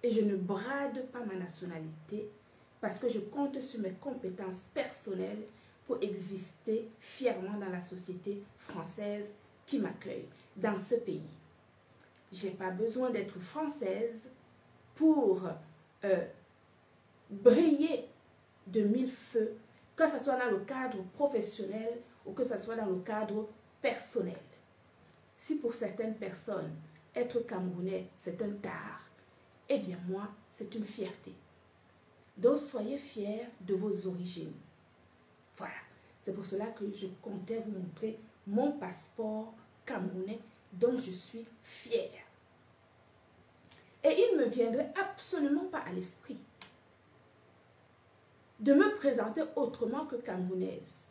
et je ne brade pas ma nationalité parce que je compte sur mes compétences personnelles pour exister fièrement dans la société française qui m'accueille, dans ce pays. Je n'ai pas besoin d'être française pour briller de mille feux, que ce soit dans le cadre professionnel ou que ce soit dans le cadre personnel. Si pour certaines personnes, être camerounais, c'est un tard, eh bien moi, c'est une fierté. Donc soyez fiers de vos origines. Voilà, c'est pour cela que je comptais vous montrer mon passeport camerounais dont je suis fière. Et il ne me viendrait absolument pas à l'esprit de me présenter autrement que camerounaise.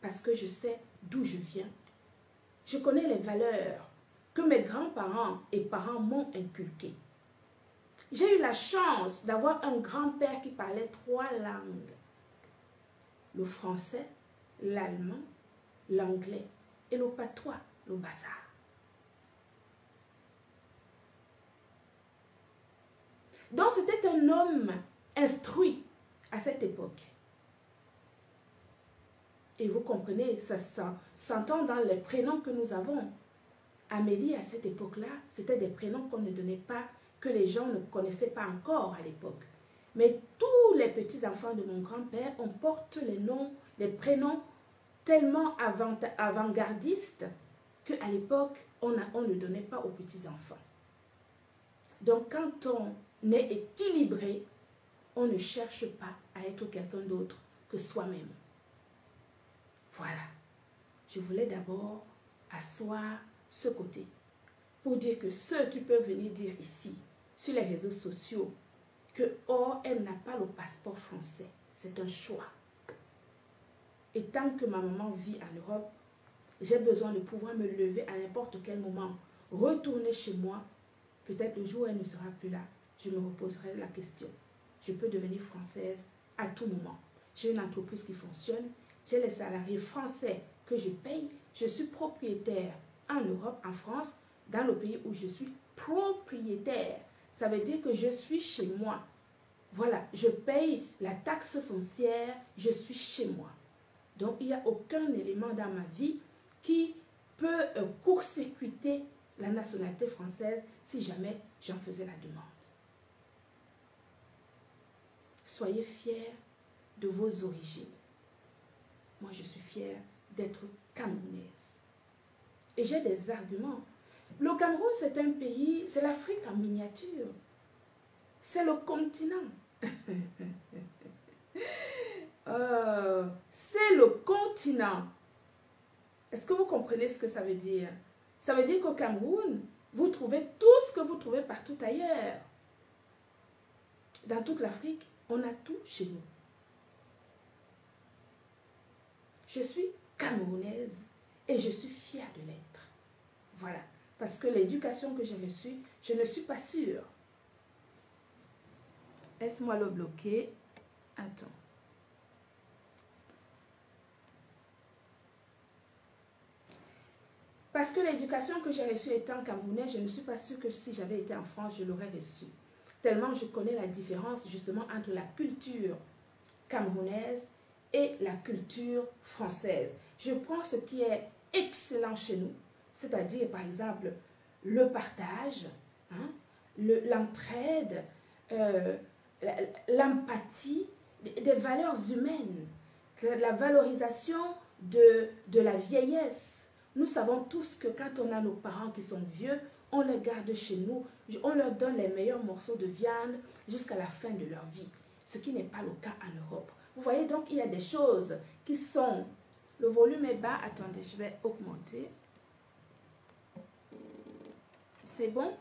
Parce que je sais d'où je viens. Je connais les valeurs que mes grands-parents et parents m'ont inculquées. J'ai eu la chance d'avoir un grand-père qui parlait 3 langues. Le français, l'allemand, l'anglais et le patois, le bassa. Donc c'était un homme instruit à cette époque. Et vous comprenez, ça s'entend dans les prénoms que nous avons. Amélie, à cette époque-là, c'était des prénoms qu'on ne donnait pas, que les gens ne connaissaient pas encore à l'époque. Mais tous les petits-enfants de mon grand-père, on porte les noms, les prénoms tellement avant-gardistes qu'à l'époque, on ne donnait pas aux petits-enfants. Donc, quand on est équilibré, on ne cherche pas à être quelqu'un d'autre que soi-même. Voilà. Je voulais d'abord asseoir ce côté pour dire que ceux qui peuvent venir dire ici, sur les réseaux sociaux, que oh, elle n'a pas le passeport français, c'est un choix. Et tant que ma maman vit en Europe, j'ai besoin de pouvoir me lever à n'importe quel moment, retourner chez moi. Peut-être le jour où elle ne sera plus là, je me reposerai la question. Je peux devenir française à tout moment. J'ai une entreprise qui fonctionne, j'ai les salariés français que je paye, je suis propriétaire en Europe, en France, dans le pays où je suis propriétaire. Ça veut dire que je suis chez moi. Voilà, je paye la taxe foncière, je suis chez moi. Donc, il n'y a aucun élément dans ma vie qui peut court-circuiter la nationalité française si jamais j'en faisais la demande. Soyez fiers de vos origines. Moi, je suis fière d'être camerounaise. Et j'ai des arguments. Le Cameroun, c'est un pays, c'est l'Afrique en miniature. C'est le continent. C'est le continent. Est-ce que vous comprenez ce que ça veut dire? Ça veut dire qu'au Cameroun, vous trouvez tout ce que vous trouvez partout ailleurs. Dans toute l'Afrique, on a tout chez nous. Je suis camerounaise et je suis fière de l'être. Voilà. Parce que l'éducation que j'ai reçue, je ne suis pas sûre. Laisse-moi le bloquer. Attends. Parce que l'éducation que j'ai reçue étant camerounaise, je ne suis pas sûre que si j'avais été en France, je l'aurais reçue. Tellement je connais la différence justement entre la culture camerounaise et la culture française. Je prends ce qui est excellent chez nous, c'est-à-dire par exemple le partage, hein, l'entraide, l'empathie, des valeurs humaines, la valorisation de la vieillesse. Nous savons tous que quand on a nos parents qui sont vieux, on les garde chez nous, on leur donne les meilleurs morceaux de viande jusqu'à la fin de leur vie, ce qui n'est pas le cas en Europe. Vous voyez donc, il y a des choses qui sont... Le volume est bas, attendez, je vais augmenter. C'est bon?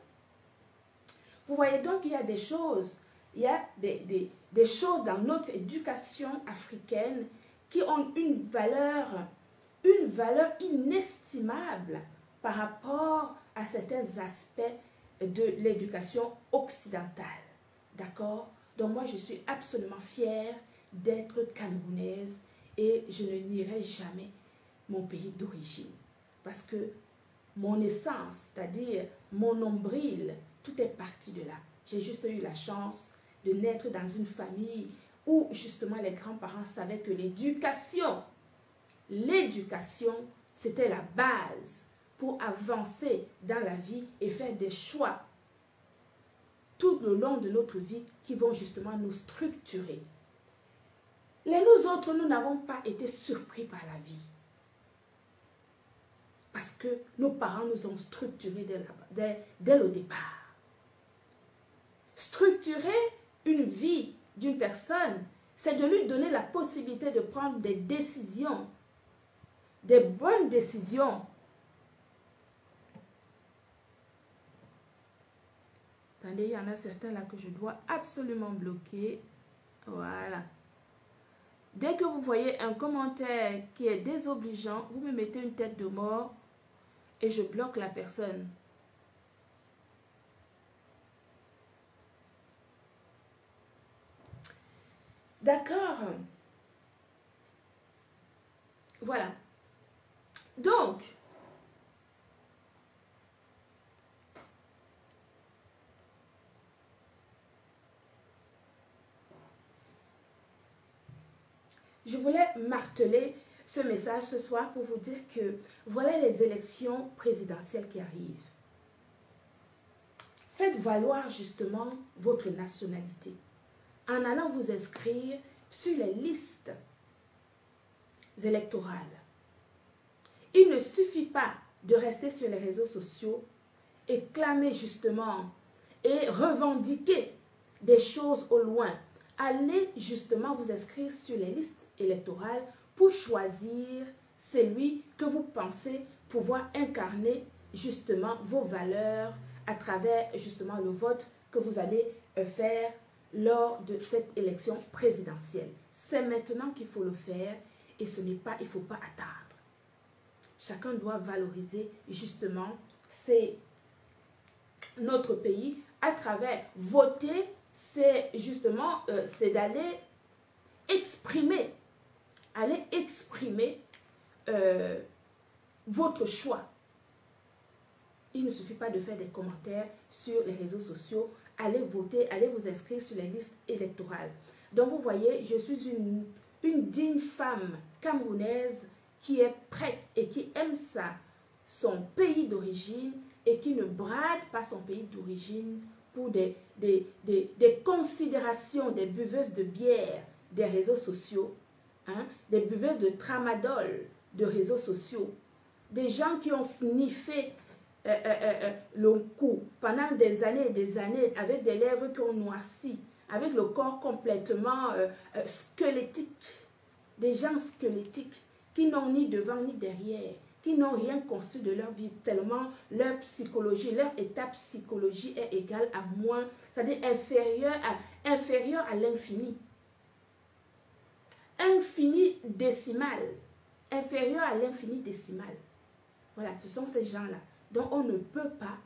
Vous voyez donc, il y a des choses, il y a des choses dans notre éducation africaine qui ont une valeur inestimable par rapport à certains aspects de l'éducation occidentale. D'accord? Donc moi, je suis absolument fière d'être camerounaise et je ne nierai jamais mon pays d'origine. Parce que mon essence, c'est-à-dire mon nombril, Tout est parti de là. J'ai juste eu la chance de naître dans une famille où justement les grands-parents savaient que l'éducation, c'était la base pour avancer dans la vie et faire des choix tout le long de notre vie qui vont justement nous structurer. Nous autres, nous n'avons pas été surpris par la vie. Parce que nos parents nous ont structurés dès le départ. Structurer une vie d'une personne, c'est de lui donner la possibilité de prendre des décisions, des bonnes décisions. Attendez, il y en a certains là que je dois absolument bloquer. Voilà. Dès que vous voyez un commentaire qui est désobligeant, vous me mettez une tête de mort et je bloque la personne. D'accord. Voilà. Donc, je voulais marteler ce message ce soir pour vous dire que voilà les élections présidentielles qui arrivent. Faites valoir justement votre nationalité en allant vous inscrire sur les listes électorales. Il ne suffit pas de rester sur les réseaux sociaux et clamer justement et revendiquer des choses au loin. Allez justement vous inscrire sur les listes électorales pour choisir celui que vous pensez pouvoir incarner justement vos valeurs à travers justement le vote que vous allez faire lors de cette élection présidentielle. C'est maintenant qu'il faut le faire et ce n'est pas, il ne faut pas attendre. Chacun doit valoriser justement notre pays à travers voter, c'est justement c'est d'aller exprimer, votre choix. Il ne suffit pas de faire des commentaires sur les réseaux sociaux. Allez voter, allez vous inscrire sur les listes électorales. Donc vous voyez, je suis une digne femme camerounaise qui est prête et qui aime son pays d'origine et qui ne brade pas son pays d'origine pour des considérations des buveuses de bière des réseaux sociaux, hein, des buveuses de tramadol de réseaux sociaux, des gens qui ont sniffé le cou pendant des années et des années avec des lèvres qui ont noirci, avec le corps complètement squelettique, des gens squelettiques qui n'ont ni devant ni derrière, qui n'ont rien construit de leur vie, tellement leur psychologie, leur état psychologie est égale à moins, c'est-à-dire inférieur à l'infini. Infini décimal, inférieur à l'infini décimal. Voilà, ce sont ces gens-là. Donc on ne peut pas,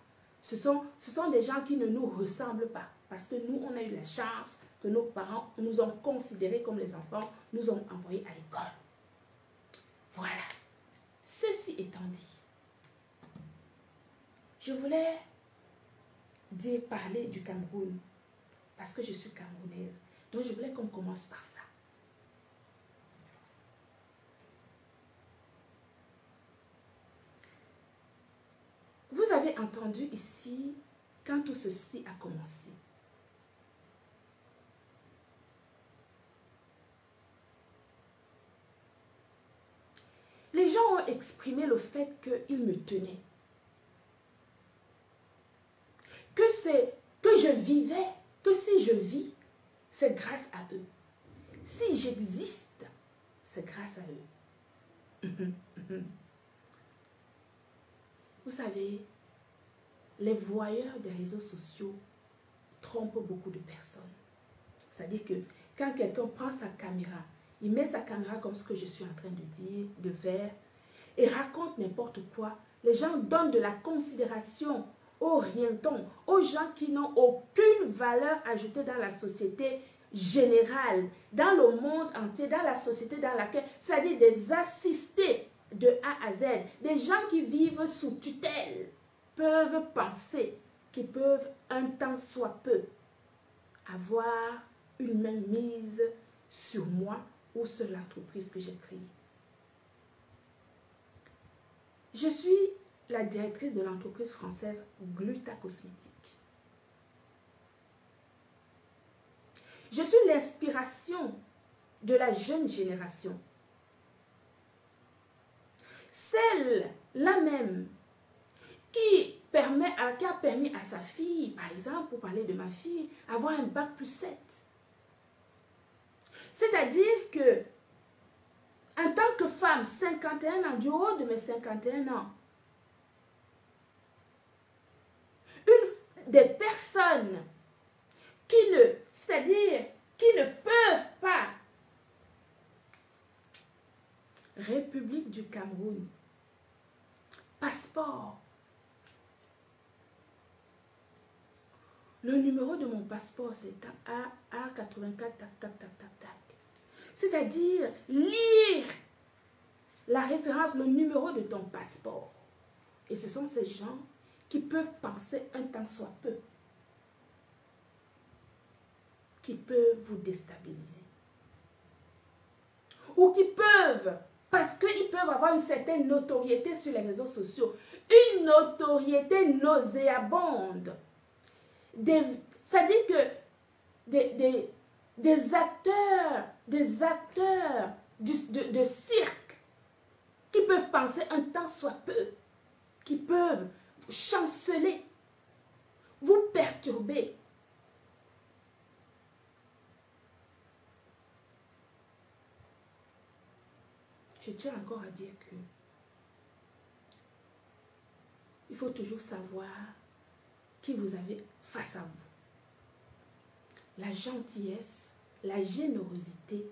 ce sont des gens qui ne nous ressemblent pas. Parce que nous, on a eu la chance que nos parents nous ont considérés comme les enfants, nous ont envoyés à l'école. Voilà. Ceci étant dit, je voulais parler du Cameroun, parce que je suis camerounaise. Donc je voulais qu'on commence par ça. Vous avez entendu ici, quand tout ceci a commencé, les gens ont exprimé le fait qu'ils me tenaient. Que je vivais, que si je vis, c'est grâce à eux. Si j'existe, c'est grâce à eux. Vous savez, les voyeurs des réseaux sociaux trompent beaucoup de personnes. C'est-à-dire que quand quelqu'un prend sa caméra, il met sa caméra comme ce que je suis en train de dire, de faire, et raconte n'importe quoi. Les gens donnent de la considération aux rientons, aux gens qui n'ont aucune valeur ajoutée dans la société générale, dans le monde entier, dans la société dans laquelle, c'est-à-dire des assistés de A à Z, des gens qui vivent sous tutelle, peuvent penser qui peuvent un temps soit peu avoir une main mise sur moi ou sur l'entreprise que j'ai créée. Je suis la directrice de l'entreprise française Gluta Cosmétique. Je suis l'inspiration de la jeune génération. Celle-là même qui a permis à sa fille, par exemple, pour parler de ma fille, avoir un bac+7. C'est-à-dire que, en tant que femme, 51 ans, du haut de mes 51 ans, des personnes c'est-à-dire qui ne peuvent pas, République du Cameroun, passeport. Le numéro de mon passeport, c'est A84, tac, tac, tac, tac, tac. C'est-à-dire lire la référence, le numéro de ton passeport. Et ce sont ces gens qui peuvent penser un temps soit peu, qui peuvent vous déstabiliser. Ou qui peuvent, parce qu'ils peuvent avoir une certaine notoriété sur les réseaux sociaux, une notoriété nauséabonde. C'est-à-dire que des acteurs de cirque qui peuvent penser un temps soit peu, qui peuvent chanceler, vous perturber. Je tiens encore à dire que il faut toujours savoir qui vous avez face à vous. La gentillesse, la générosité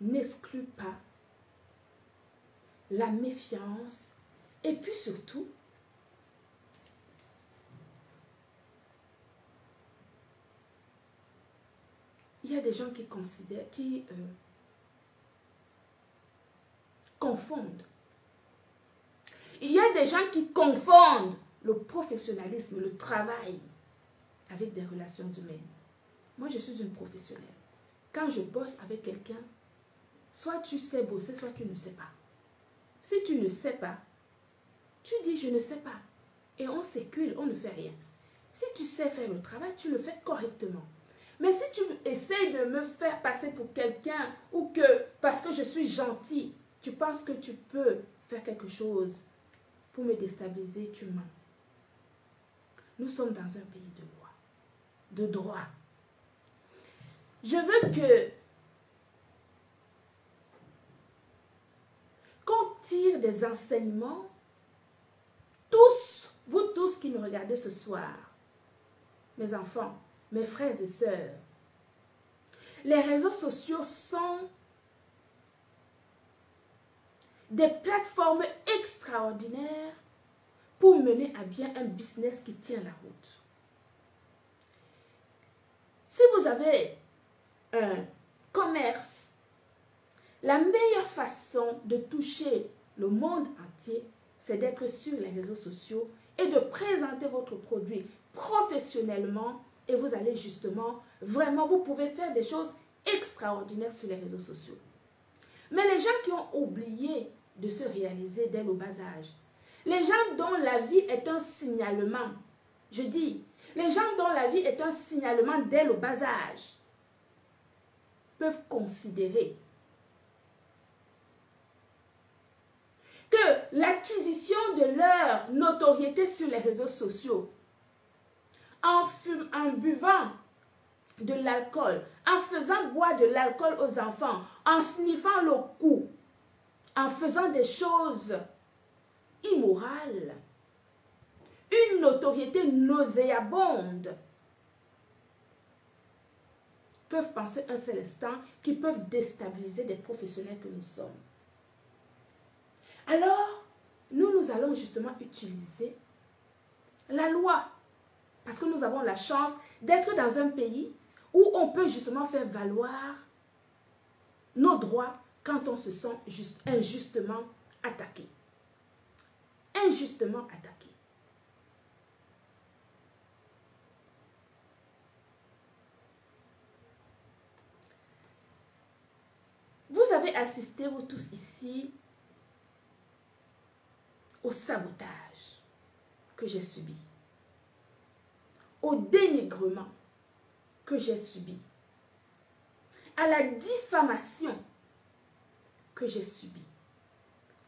n'exclut pas la méfiance et puis surtout il y a des gens qui considèrent, confondent. Il y a des gens qui confondent le professionnalisme, le travail avec des relations humaines. Moi, je suis une professionnelle. Quand je bosse avec quelqu'un, soit tu sais bosser, soit tu ne sais pas. Si tu ne sais pas, tu dis je ne sais pas. Et on s'écule, on ne fait rien. Si tu sais faire le travail, tu le fais correctement. Mais si tu essaies de me faire passer pour quelqu'un ou que parce que je suis gentil, tu penses que tu peux faire quelque chose pour me déstabiliser, tu mens. Nous sommes dans un pays de loi, de droit. Je veux qu'on tire des enseignements, tous, vous tous qui me regardez ce soir, mes enfants, mes frères et sœurs. Les réseaux sociaux sont des plateformes extraordinaires pour mener à bien un business qui tient la route. Si vous avez un commerce, la meilleure façon de toucher le monde entier, c'est d'être sur les réseaux sociaux et de présenter votre produit professionnellement et vous allez justement, vraiment, vous pouvez faire des choses extraordinaires sur les réseaux sociaux. Mais les gens qui ont oublié de se réaliser dès le bas âge, les gens dont la vie est un signalement, je dis, les gens dont la vie est un signalement dès le bas âge, peuvent considérer que l'acquisition de leur notoriété sur les réseaux sociaux, en buvant de l'alcool, en faisant boire de l'alcool aux enfants, en sniffant le cou, en faisant des choses immorales, une notoriété nauséabonde, peuvent penser un seul instant qu'ils peuvent déstabiliser des professionnels que nous sommes. Alors, nous allons justement utiliser la loi. Parce que nous avons la chance d'être dans un pays où on peut justement faire valoir nos droits quand on se sent injustement attaqué. Injustement attaqué. avez assisté, vous tous ici, au sabotage que j'ai subi, au dénigrement que j'ai subi, à la diffamation que j'ai subie.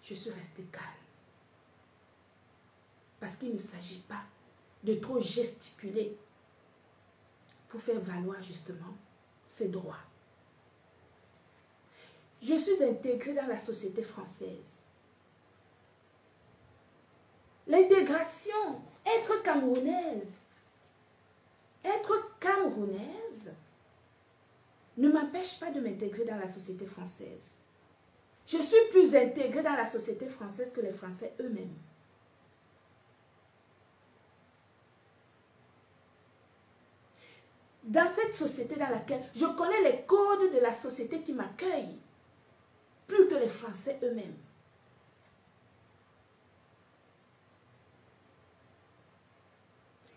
Je suis restée calme. Parce qu'il ne s'agit pas de trop gesticuler pour faire valoir justement ses droits. Je suis intégrée dans la société française. L'intégration, être camerounaise ne m'empêche pas de m'intégrer dans la société française. Je suis plus intégrée dans la société française que les Français eux-mêmes. Dans cette société dans laquelle je connais les codes de la société qui m'accueille, plus que les Français eux-mêmes.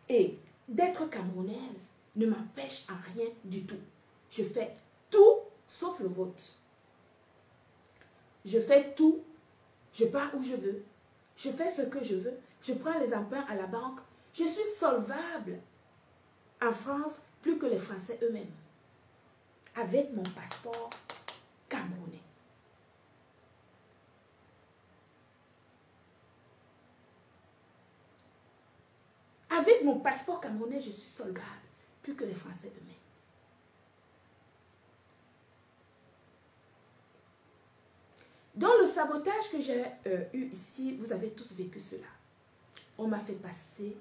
Et d'être camerounaise ne m'empêche en rien du tout. Je fais tout sauf le vote. Je fais tout, je pars où je veux, je fais ce que je veux, je prends les emprunts à la banque. Je suis solvable en France plus que les Français eux-mêmes, avec mon passeport camerounais. Avec mon passeport camerounais, je suis solvable plus que les Français eux-mêmes. Dans le sabotage que j'ai eu ici, vous avez tous vécu cela. On m'a fait passer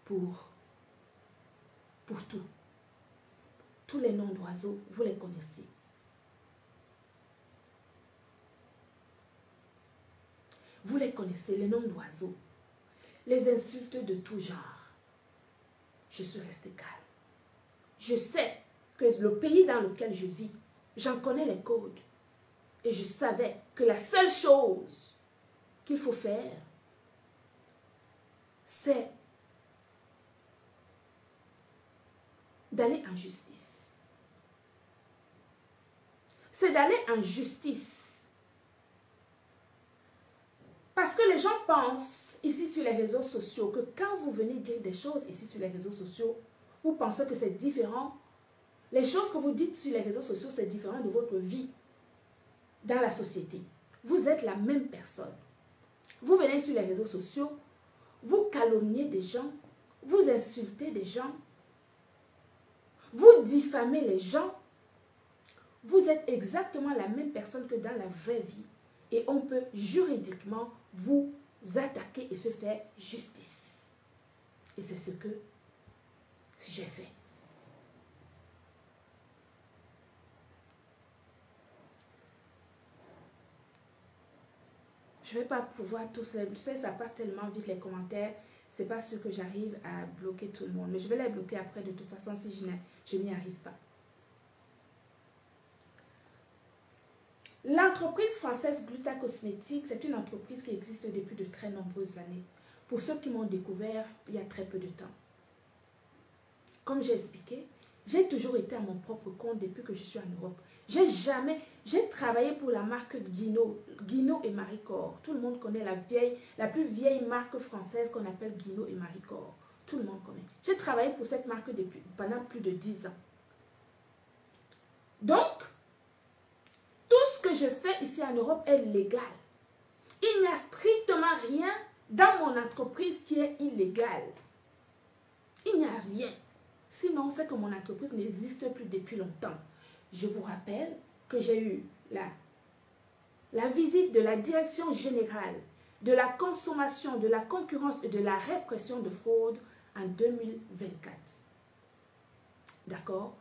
pour tout. Tous les noms d'oiseaux, vous les connaissez. Vous les connaissez, les noms d'oiseaux. Les insultes de tout genre. Je suis restée calme. Je sais que le pays dans lequel je vis, j'en connais les codes. Et je savais que la seule chose qu'il faut faire, c'est d'aller en justice. C'est d'aller en justice. Parce que les gens pensent ici sur les réseaux sociaux que quand vous venez dire des choses ici sur les réseaux sociaux, vous pensez que c'est différent. Les choses que vous dites sur les réseaux sociaux, c'est différent de votre vie dans la société. Vous êtes la même personne. Vous venez sur les réseaux sociaux, vous calomniez des gens, vous insultez des gens, vous diffamez les gens. Vous êtes exactement la même personne que dans la vraie vie. Et on peut juridiquement vous attaquer et se faire justice. Et c'est ce que j'ai fait. Je ne vais pas pouvoir tous les... Tu sais, ça passe tellement vite les commentaires. Ce n'est pas sûr que j'arrive à bloquer tout le monde. Mais je vais les bloquer après de toute façon si je n'y arrive pas. L'entreprise française Gluta Cosmétiques, c'est une entreprise qui existe depuis de très nombreuses années. Pour ceux qui m'ont découvert il y a très peu de temps. Comme j'ai expliqué, j'ai toujours été à mon propre compte depuis que je suis en Europe. J'ai travaillé pour la marque Guino et Maricor. Tout le monde connaît la plus vieille marque française qu'on appelle Guino et Maricor. Tout le monde connaît. J'ai travaillé pour cette marque pendant plus de 10 ans. Donc, tout ce que je fais ici en Europe est légal. Il n'y a strictement rien dans mon entreprise qui est illégal. Il n'y a rien. Sinon, c'est que mon entreprise n'existe plus depuis longtemps. Je vous rappelle que j'ai eu la visite de la Direction générale de la consommation, de la concurrence et de la répression de fraude en 2024. D'accord?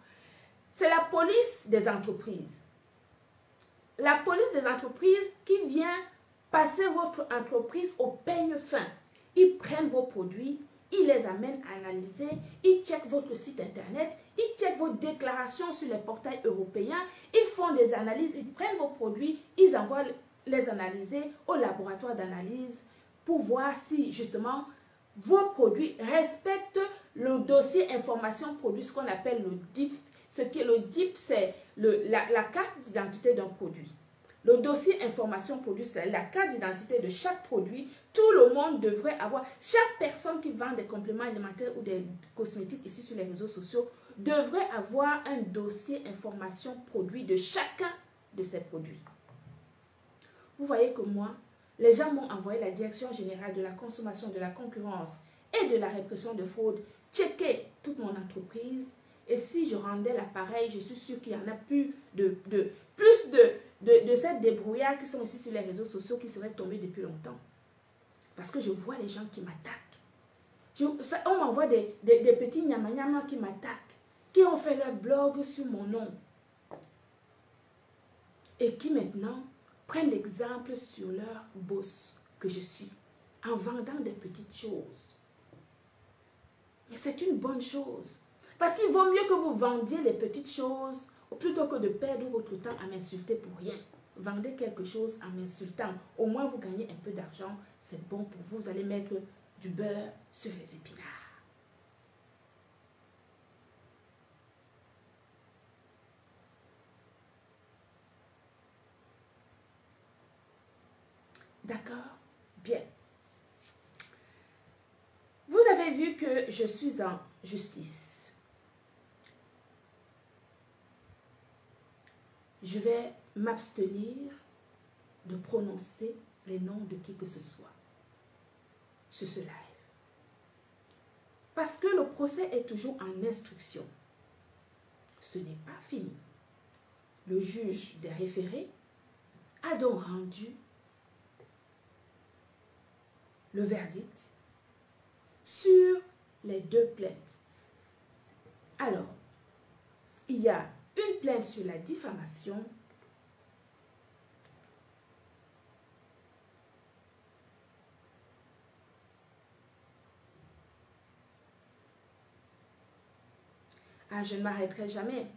C'est la police des entreprises. La police des entreprises qui vient passer votre entreprise au peigne fin. Ils prennent vos produits, ils les amènent à analyser, ils checkent votre site internet, ils checkent vos déclarations sur les portails européens, ils font des analyses, ils prennent vos produits, ils envoient les analyser au laboratoire d'analyse pour voir si justement vos produits respectent le dossier information produit, ce qu'on appelle le DIF. Ce qui est le DIP, c'est la carte d'identité d'un produit. Le dossier information produit, c'est la carte d'identité de chaque produit. Tout le monde devrait avoir, chaque personne qui vend des compléments alimentaires ou des cosmétiques ici sur les réseaux sociaux devrait avoir un dossier information produit de chacun de ces produits. Vous voyez que moi, les gens m'ont envoyé la Direction générale de la consommation, de la concurrence et de la répression de fraude checker toute mon entreprise. Et si je rendais l'appareil, je suis sûre qu'il y en a plus de cette débrouillards qui sont ici sur les réseaux sociaux qui seraient tombés depuis longtemps. Parce que je vois les gens qui m'attaquent. On m'envoie des petits nyama qui m'attaquent, qui ont fait leur blog sur mon nom. Et qui maintenant prennent l'exemple sur leur boss que je suis, en vendant des petites choses. Mais c'est une bonne chose. Parce qu'il vaut mieux que vous vendiez les petites choses plutôt que de perdre votre temps à m'insulter pour rien. Vendez quelque chose en m'insultant. Au moins, vous gagnez un peu d'argent. C'est bon pour vous. Vous allez mettre du beurre sur les épinards. D'accord? Bien. Vous avez vu que je suis en justice. Je vais m'abstenir de prononcer les noms de qui que ce soit sur ce live. Parce que le procès est toujours en instruction. Ce n'est pas fini. Le juge des référés a donc rendu le verdict sur les deux plaintes. Alors, il y a une plainte sur la diffamation je ne m'arrêterai jamais.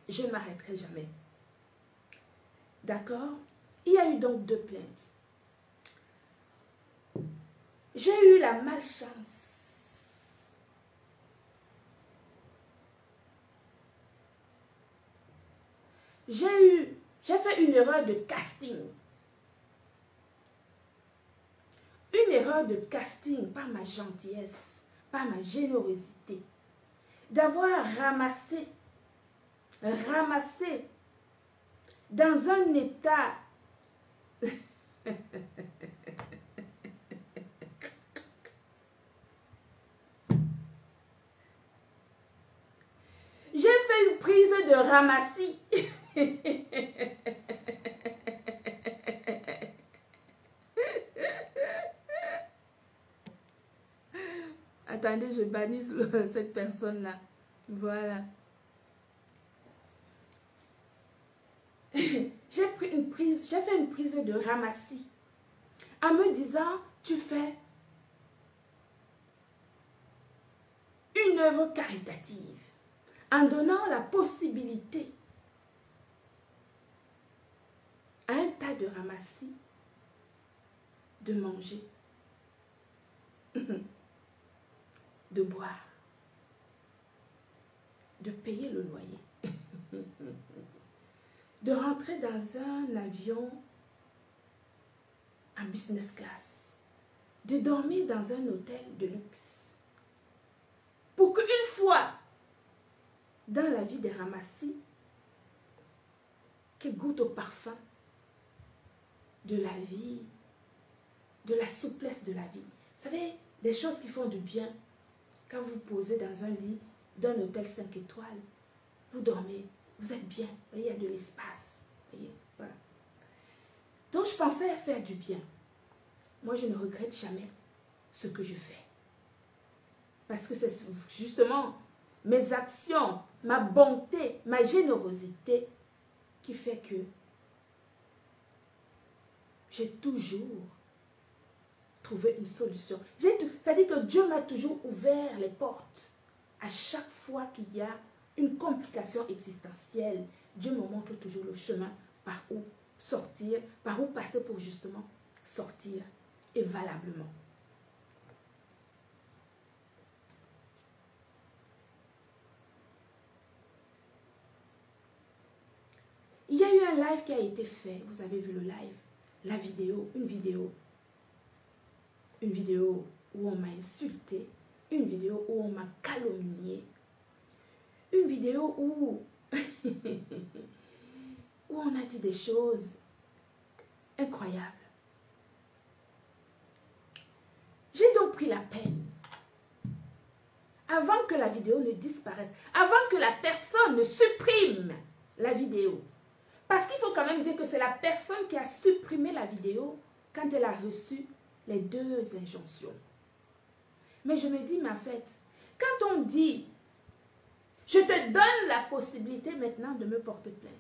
Je ne m'arrêterai jamais. D'accord? Il y a eu donc deux plaintes. J'ai eu la malchance j'ai fait une erreur de casting. Une erreur de casting par ma gentillesse, par ma générosité. D'avoir ramassé dans un état j'ai fait une prise de ramassis. Attendez, je bannis cette personne-là. Voilà. J'ai fait une prise de ramassis en me disant, tu fais une œuvre caritative en donnant la possibilité à un tas de ramassis de manger, de boire, de payer le loyer, de rentrer dans un avion en business class, de dormir dans un hôtel de luxe, pour qu'une fois dans la vie des ramassis, qu'ils goûtent au parfum de la vie, de la souplesse de la vie. Vous savez, des choses qui font du bien. Quand vous posez dans un lit d'un hôtel 5 étoiles, vous dormez, vous êtes bien. Vous voyez, il y a de l'espace. Voyez, voilà. Donc, je pensais faire du bien. Moi, je ne regrette jamais ce que je fais. Parce que c'est justement mes actions, ma bonté, ma générosité qui fait que j'ai toujours trouvé une solution. C'est-à-dire que Dieu m'a toujours ouvert les portes. À chaque fois qu'il y a une complication existentielle, Dieu me montre toujours le chemin par où sortir, par où passer pour justement sortir et valablement. Il y a eu un live qui a été fait. Vous avez vu le live, la vidéo, une vidéo où on m'a insulté, une vidéo où on m'a calomnié, une vidéo où, où on a dit des choses incroyables. J'ai donc pris la peine, avant que la vidéo ne disparaisse, avant que la personne ne supprime la vidéo. Parce qu'il faut quand même dire que c'est la personne qui a supprimé la vidéo quand elle a reçu les 2 injonctions. Mais je me dis, ma fête, quand on dit, je te donne la possibilité maintenant de me porter plainte.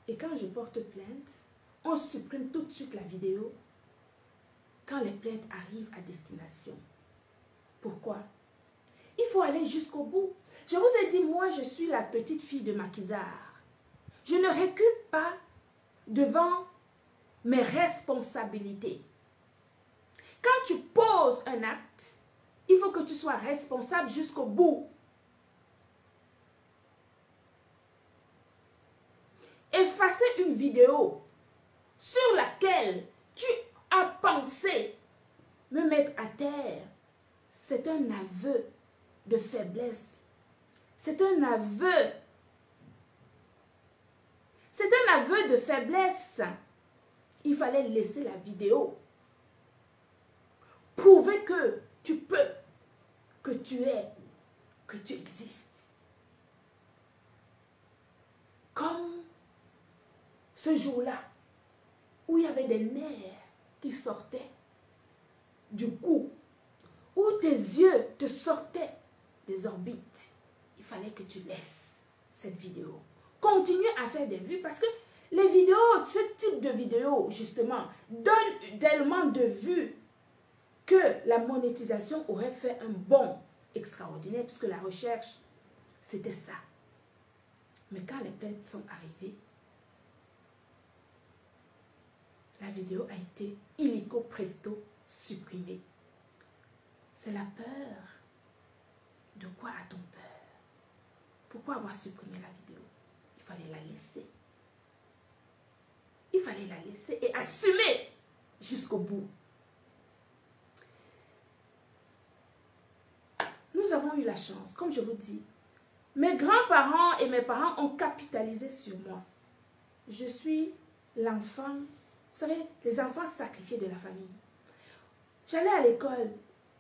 Et quand je porte plainte, on supprime tout de suite la vidéo quand les plaintes arrivent à destination. Pourquoi? Il faut aller jusqu'au bout. Je vous ai dit, moi, je suis la petite fille de Maquisard. Je ne recule pas devant mes responsabilités. Quand tu poses un acte, il faut que tu sois responsable jusqu'au bout. Effacer une vidéo sur laquelle tu as pensé me mettre à terre, c'est un aveu de faiblesse. C'est un aveu. C'est un aveu de faiblesse. Il fallait laisser la vidéo. Prouver que tu peux, que tu es, que tu existes. Comme ce jour-là, où il y avait des nerfs qui sortaient du cou, où tes yeux te sortaient des orbites. Il fallait que tu laisses cette vidéo. Continue à faire des vues parce que les vidéos, ce type de vidéo, justement, donne tellement de vues que la monétisation aurait fait un bond extraordinaire puisque la recherche, c'était ça. Mais quand les plaintes sont arrivées, la vidéo a été illico presto supprimée. C'est la peur. De quoi a-t-on peur? Pourquoi avoir supprimé la vidéo? Il fallait la laisser. Il fallait la laisser et assumer jusqu'au bout. Nous avons eu la chance, comme je vous dis. Mes grands-parents et mes parents ont capitalisé sur moi. Je suis l'enfant, vous savez, les enfants sacrifiés de la famille. J'allais à l'école,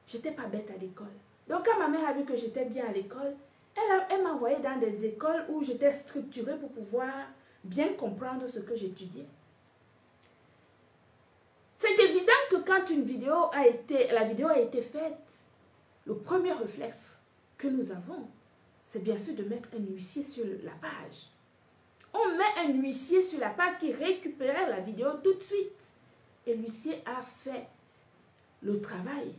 j'étais pas bête à l'école. Donc quand ma mère a vu que j'étais bien à l'école, elle m'a envoyé dans des écoles où j'étais structurée pour pouvoir bien comprendre ce que j'étudiais. C'est évident que quand la vidéo a été faite, le premier réflexe que nous avons, c'est bien sûr de mettre un huissier sur la page. On met un huissier sur la page qui récupérait la vidéo tout de suite. Et l'huissier a fait le travail.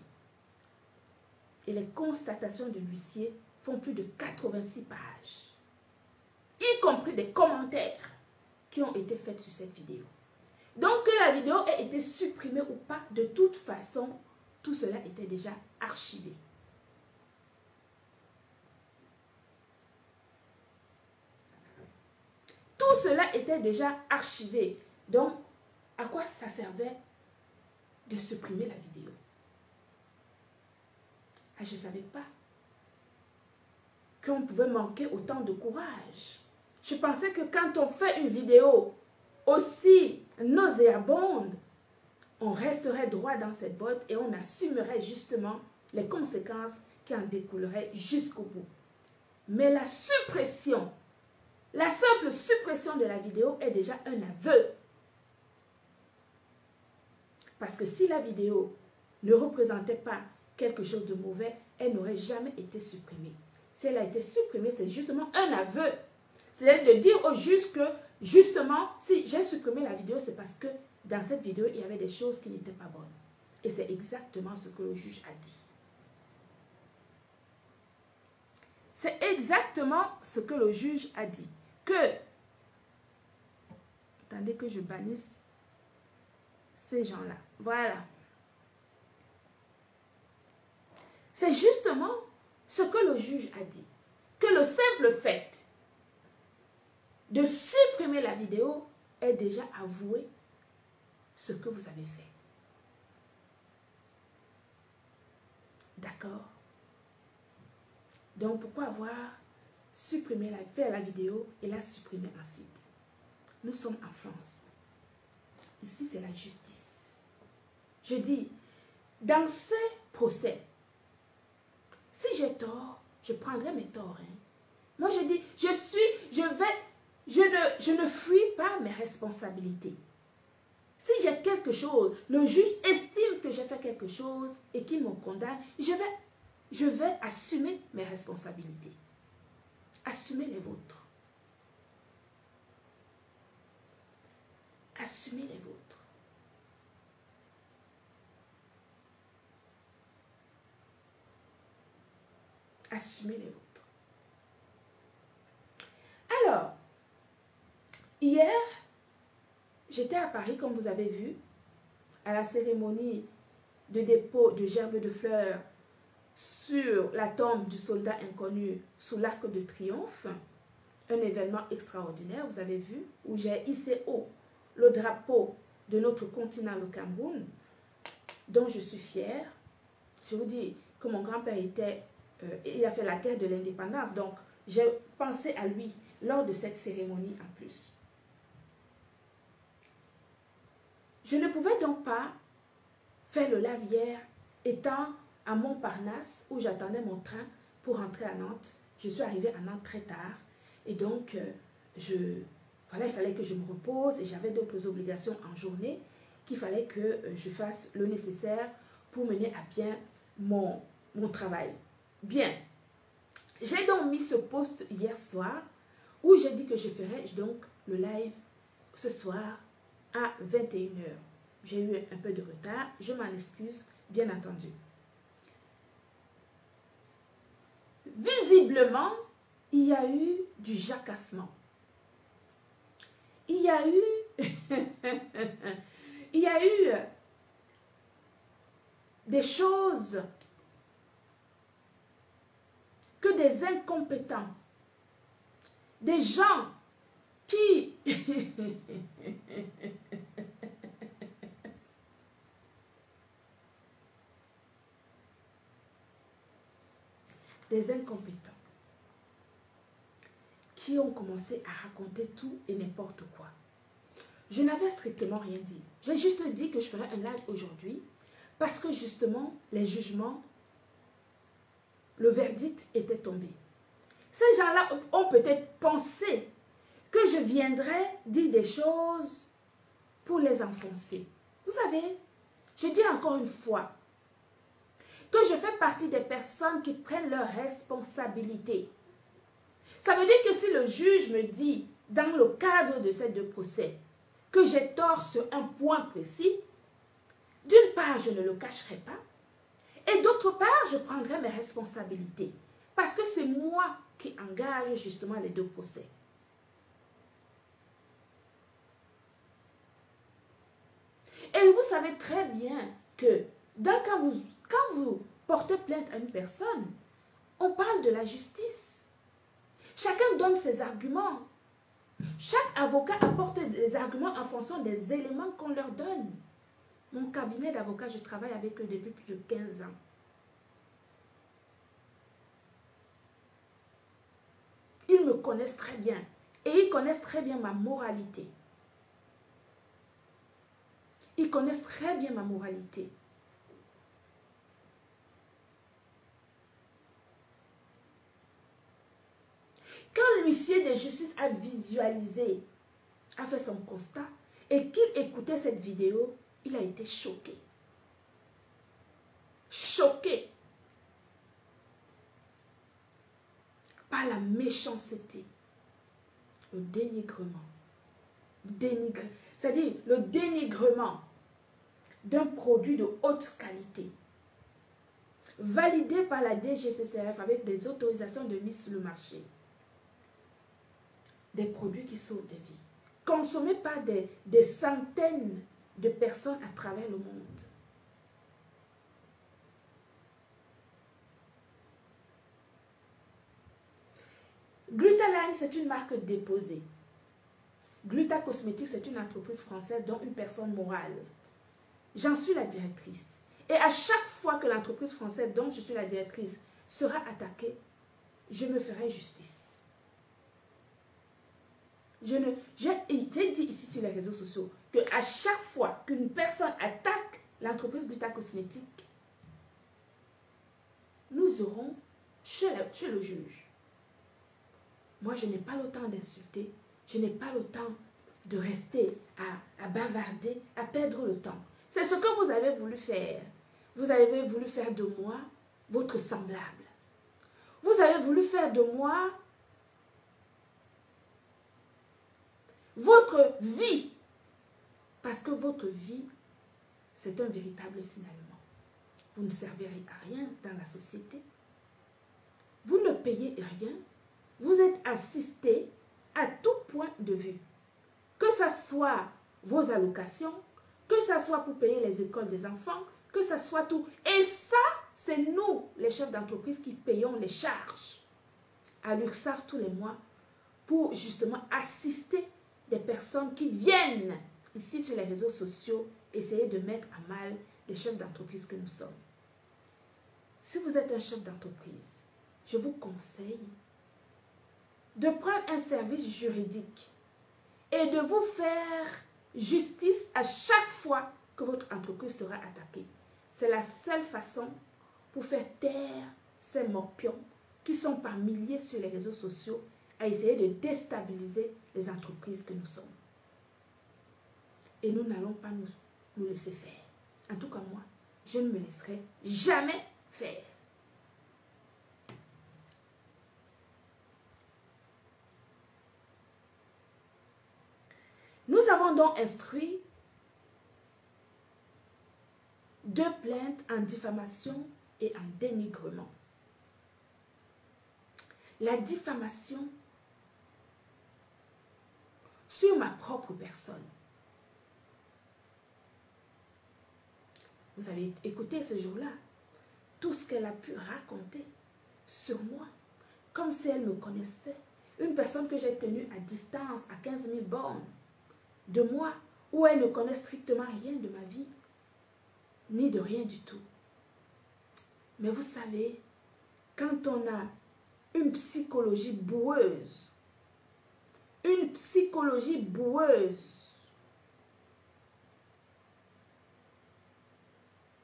Et les constatations de l'huissier font plus de 86 pages. Y compris des commentaires qui ont été faits sur cette vidéo. Donc que la vidéo ait été supprimée ou pas, de toute façon, tout cela était déjà archivé. Tout cela était déjà archivé. Donc, à quoi ça servait de supprimer la vidéo? Ah, je ne savais pas qu'on pouvait manquer autant de courage. Je pensais que quand on fait une vidéo aussi nauséabonde, on resterait droit dans ses bottes et on assumerait justement les conséquences qui en découleraient jusqu'au bout. Mais la suppression, la simple suppression de la vidéo est déjà un aveu. Parce que si la vidéo ne représentait pas quelque chose de mauvais, elle n'aurait jamais été supprimée. Si elle a été supprimée, c'est justement un aveu. C'est de dire au juge que, justement, si j'ai supprimé la vidéo, c'est parce que dans cette vidéo, il y avait des choses qui n'étaient pas bonnes. Et c'est exactement ce que le juge a dit. C'est exactement ce que le juge a dit. Que, attendez que je bannisse ces gens-là. Voilà. C'est justement ce que le juge a dit. Que le simple fait de supprimer la vidéo est déjà avouer ce que vous avez fait. D'accord? Donc, pourquoi avoir supprimé faire la vidéo et la supprimer ensuite? Nous sommes en France. Ici, c'est la justice. Je dis, dans ces procès, si j'ai tort, je prendrai mes torts. Hein. Moi, je dis, je ne fuis pas mes responsabilités. Si j'ai quelque chose, le juge estime que j'ai fait quelque chose et qu'il me condamne, je vais assumer mes responsabilités. Assumez les vôtres. Assumez les vôtres. Assumez les vôtres. Alors, hier, j'étais à Paris, comme vous avez vu, à la cérémonie de dépôt de gerbes de fleurs sur la tombe du soldat inconnu sous l'Arc de Triomphe. Un événement extraordinaire, vous avez vu, où j'ai hissé haut le drapeau de notre continent, le Cameroun, dont je suis fière. Je vous dis que mon grand-père il a fait la guerre de l'indépendance, donc j'ai pensé à lui lors de cette cérémonie en plus. Je ne pouvais donc pas faire le live hier, étant à Montparnasse, où j'attendais mon train pour rentrer à Nantes. Je suis arrivée à Nantes très tard, et donc voilà, il fallait que je me repose, et j'avais d'autres obligations en journée, qu'il fallait que je fasse le nécessaire pour mener à bien mon travail. Bien, j'ai donc mis ce post hier soir, où j'ai dit que je ferais donc le live ce soir à 21 h. J'ai eu un peu de retard, je m'en excuse, bien entendu. Visiblement, il y a eu du jacassement. Il y a eu des choses que des incompétents, des gens qui des incompétents qui ont commencé à raconter tout et n'importe quoi. Je n'avais strictement rien dit. J'ai juste dit que je ferais un live aujourd'hui parce que justement, les jugements, le verdict était tombé. Ces gens-là ont peut-être pensé que je viendrais dire des choses pour les enfoncer. Vous savez, je dis encore une fois que je fais partie des personnes qui prennent leurs responsabilités. Ça veut dire que si le juge me dit, dans le cadre de ces deux procès, que j'ai tort sur un point précis, d'une part, je ne le cacherai pas, et d'autre part, je prendrai mes responsabilités. Parce que c'est moi qui engage justement les deux procès. Et vous savez très bien que quand vous portez plainte à une personne, on parle de la justice. Chacun donne ses arguments. Chaque avocat apporte des arguments en fonction des éléments qu'on leur donne. Mon cabinet d'avocats, je travaille avec eux depuis plus de 15 ans. Ils me connaissent très bien. Et ils connaissent très bien ma moralité. Ils connaissent très bien ma moralité. Quand l'huissier de justice a visualisé, a fait son constat, et qu'il écoutait cette vidéo, il a été choqué. Choqué par la méchanceté, le dénigrement. C'est-à-dire le dénigrement d'un produit de haute qualité, validé par la DGCCRF avec des autorisations de mise sur le marché. Des produits qui sauvent des vies, consommés par des centaines de personnes à travers le monde. Glutaline, c'est une marque déposée. Gluta Cosmétique, c'est une entreprise française dont une personne morale. J'en suis la directrice. Et à chaque fois que l'entreprise française dont je suis la directrice sera attaquée, je me ferai justice. J'ai dit ici sur les réseaux sociaux que à chaque fois qu'une personne attaque l'entreprise Gluta Cosmétique, nous aurons chez le juge. Moi, je n'ai pas le temps d'insulter, je n'ai pas le temps de rester à bavarder, à perdre le temps. C'est ce que vous avez voulu faire. Vous avez voulu faire de moi votre semblable. Vous avez voulu faire de moi votre vie. Parce que votre vie, c'est un véritable signalement. Vous ne servirez à rien dans la société. Vous ne payez rien. Vous êtes assisté à tout point de vue. Que ce soit vos allocations, que ce soit pour payer les écoles des enfants, que ce soit tout. Et ça, c'est nous, les chefs d'entreprise, qui payons les charges à l'URSSAF tous les mois pour justement assister des personnes qui viennent ici sur les réseaux sociaux essayer de mettre à mal les chefs d'entreprise que nous sommes. Si vous êtes un chef d'entreprise, je vous conseille de prendre un service juridique et de vous faire justice à chaque fois que votre entreprise sera attaquée. C'est la seule façon pour faire taire ces morpions qui sont par milliers sur les réseaux sociaux à essayer de déstabiliser les entreprises que nous sommes. Et nous n'allons pas nous laisser faire. En tout cas, moi, je ne me laisserai jamais faire. Nous avons donc instruit 2 plaintes en diffamation et en dénigrement. La diffamation sur ma propre personne. Vous avez écouté ce jour-là tout ce qu'elle a pu raconter sur moi, comme si elle me connaissait. Une personne que j'ai tenue à distance, à 15 000 bornes de moi, où elle ne connaît strictement rien de ma vie, ni de rien du tout. Mais vous savez, quand on a une psychologie boueuse,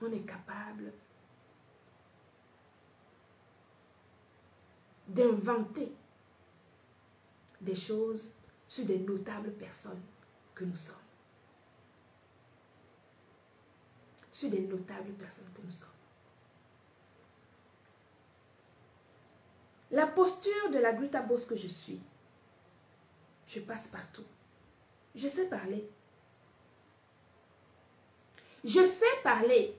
on est capable d'inventer des choses sur des notables personnes que nous sommes. Sur des notables personnes que nous sommes. La posture de la Gluta Boss que je suis, je passe partout. Je sais parler. Je sais parler.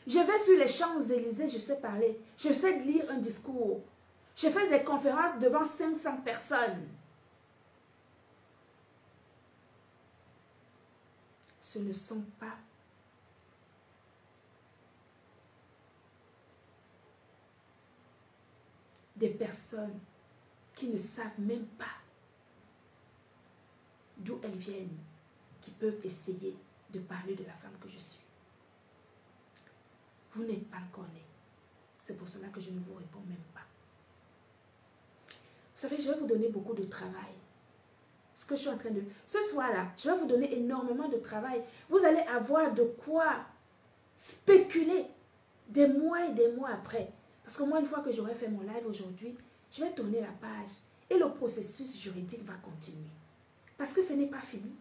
Je vais sur les Champs-Élysées, je sais parler. Je sais lire un discours. Je fais des conférences devant 500 personnes. Ce ne sont pas des personnes qui ne savent même pas d'où elles viennent, qui peuvent essayer de parler de la femme que je suis. Vous n'êtes pas encore né. C'est pour cela que je ne vous réponds même pas. Vous savez, je vais vous donner beaucoup de travail. Ce que je suis en train de... Ce soir-là, je vais vous donner énormément de travail. Vous allez avoir de quoi spéculer des mois et des mois après. Parce que moi, une fois que j'aurai fait mon live aujourd'hui, je vais tourner la page et le processus juridique va continuer. Parce que ce n'est pas fini.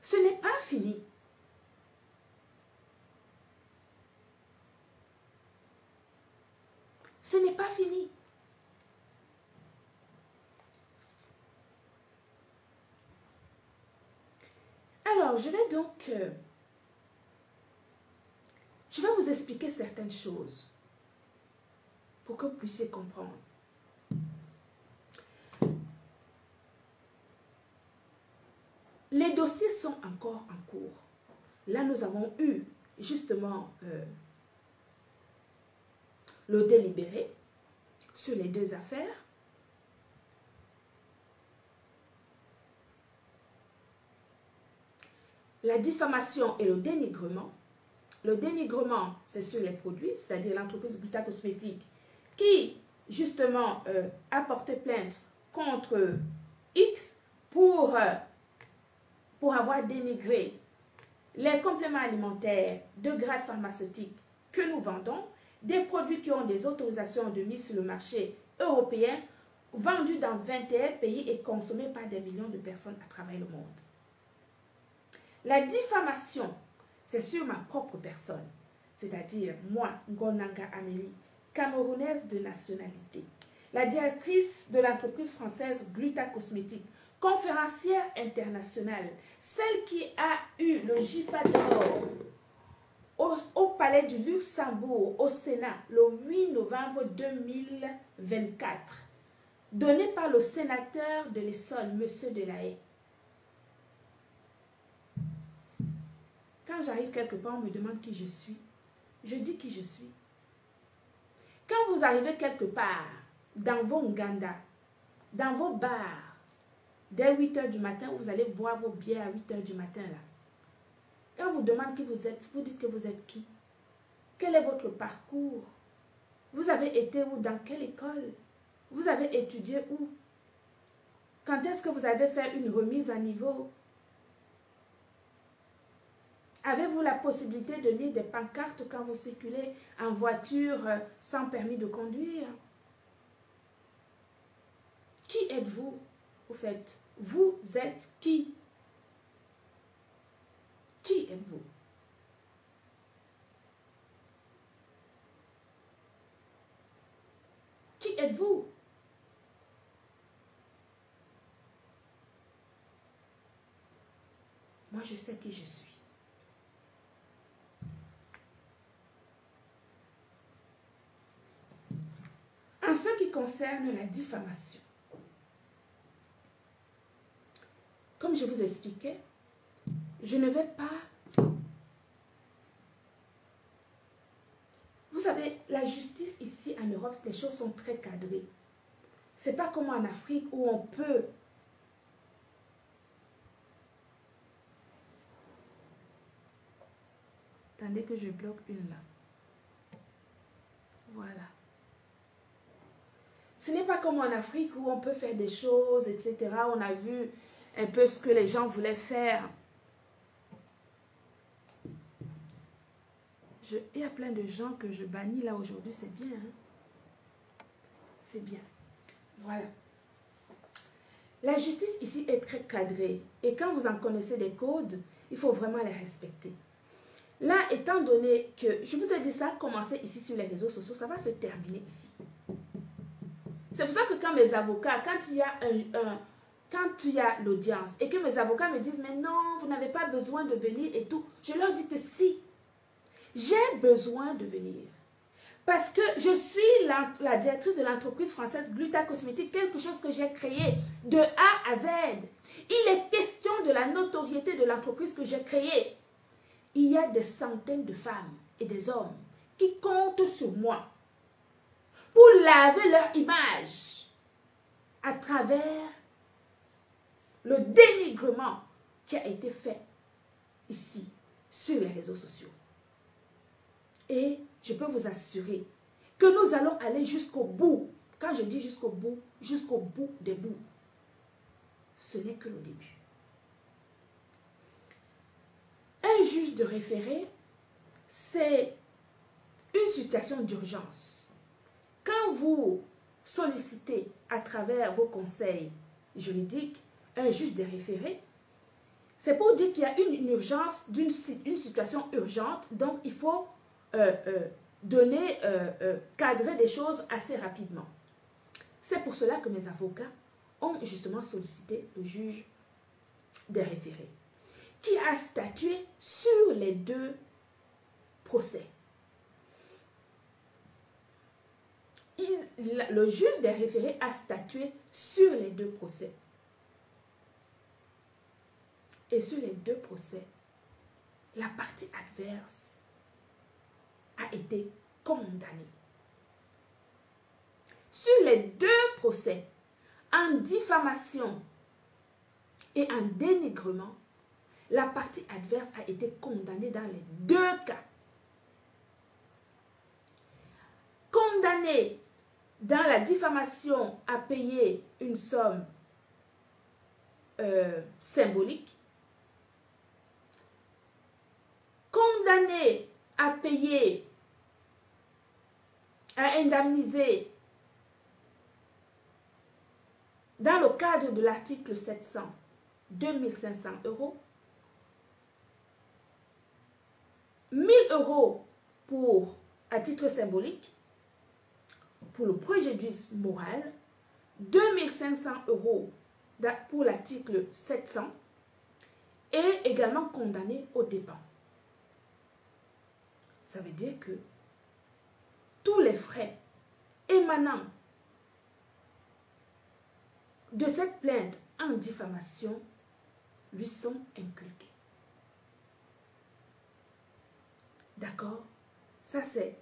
Ce n'est pas fini. Ce n'est pas fini. Alors, je vais donc... je vais vous expliquer certaines choses pour que vous puissiez comprendre. Les dossiers sont encore en cours. Là, nous avons eu justement le délibéré sur les 2 affaires. la diffamation et le dénigrement. Le dénigrement, c'est sur les produits, c'est-à-dire l'entreprise Gluta Cosmétique qui, justement, a porté plainte contre X pour avoir dénigré les compléments alimentaires de grade pharmaceutique que nous vendons, des produits qui ont des autorisations de mise sur le marché européen, vendus dans 21 pays et consommés par des millions de personnes à travers le monde. La diffamation, c'est sur ma propre personne, c'est-à-dire moi, Ngonanga Amélie, camerounaise de nationalité, la directrice de l'entreprise française Gluta Cosmétique, conférencière internationale, celle qui a eu le GIFA d'or au Palais du Luxembourg, au Sénat, le 8 novembre 2024, donné par le sénateur de l'Essonne, M. Delahaye. Quand j'arrive quelque part, on me demande qui je suis. Je dis qui je suis. Quand vous arrivez quelque part, dans vos Nganda, dans vos bars, dès 8 h du matin, vous allez boire vos bières à 8 h du matin, là. Quand on vous demande qui vous êtes, vous dites que vous êtes qui? Quel est votre parcours? Vous avez été où? Dans quelle école? Vous avez étudié où? Quand est-ce que vous avez fait une remise à niveau? Avez-vous la possibilité de lire des pancartes quand vous circulez en voiture sans permis de conduire? Qui êtes-vous, au fait? Vous êtes qui? Qui êtes-vous? Qui êtes-vous? Moi, je sais qui je suis. En ce qui concerne la diffamation, comme je vous expliquais, je ne vais pas... Vous savez, la justice ici en Europe, les choses sont très cadrées. Ce n'est pas comme en Afrique où on peut... Attendez que je bloque une là. Voilà. Ce n'est pas comme en Afrique où on peut faire des choses, etc. On a vu un peu ce que les gens voulaient faire. Il y a plein de gens que je bannis là aujourd'hui, c'est bien. Hein? C'est bien. Voilà. La justice ici est très cadrée. Et quand vous en connaissez des codes, il faut vraiment les respecter. Là, étant donné que, je vous ai dit ça, commencer ici sur les réseaux sociaux, ça va se terminer ici. C'est pour ça que quand mes avocats, quand il y a l'audience et que mes avocats me disent, mais non, vous n'avez pas besoin de venir et tout, je leur dis que si, j'ai besoin de venir. Parce que je suis la directrice de l'entreprise française Gluta Cosmétique, quelque chose que j'ai créé de A à Z. Il est question de la notoriété de l'entreprise que j'ai créée. Il y a des centaines de femmes et des hommes qui comptent sur moi pour laver leur image à travers le dénigrement qui a été fait ici sur les réseaux sociaux. Et je peux vous assurer que nous allons aller jusqu'au bout. Quand je dis jusqu'au bout des bouts, ce n'est que le début. Un juge de référé, c'est une situation d'urgence. Quand vous sollicitez à travers vos conseils juridiques un juge de référé, c'est pour dire qu'il y a une urgence, une situation urgente, donc il faut cadrer des choses assez rapidement. C'est pour cela que mes avocats ont justement sollicité le juge des référés, qui a statué sur les deux procès. Le juge des référés a statué sur les deux procès. Et sur les deux procès, la partie adverse a été condamnée. Sur les deux procès, en diffamation et en dénigrement, la partie adverse a été condamnée dans les deux cas. Condamnée dans la diffamation à payer une somme symbolique, condamné à payer, à indemniser dans le cadre de l'article 700, 2500 €, 1000 € pour, à titre symbolique, pour le préjudice moral, 2500 € pour l'article 700 et également condamné aux dépens. Ça veut dire que tous les frais émanant de cette plainte en diffamation lui sont inculqués. D'accord? Ça, c'est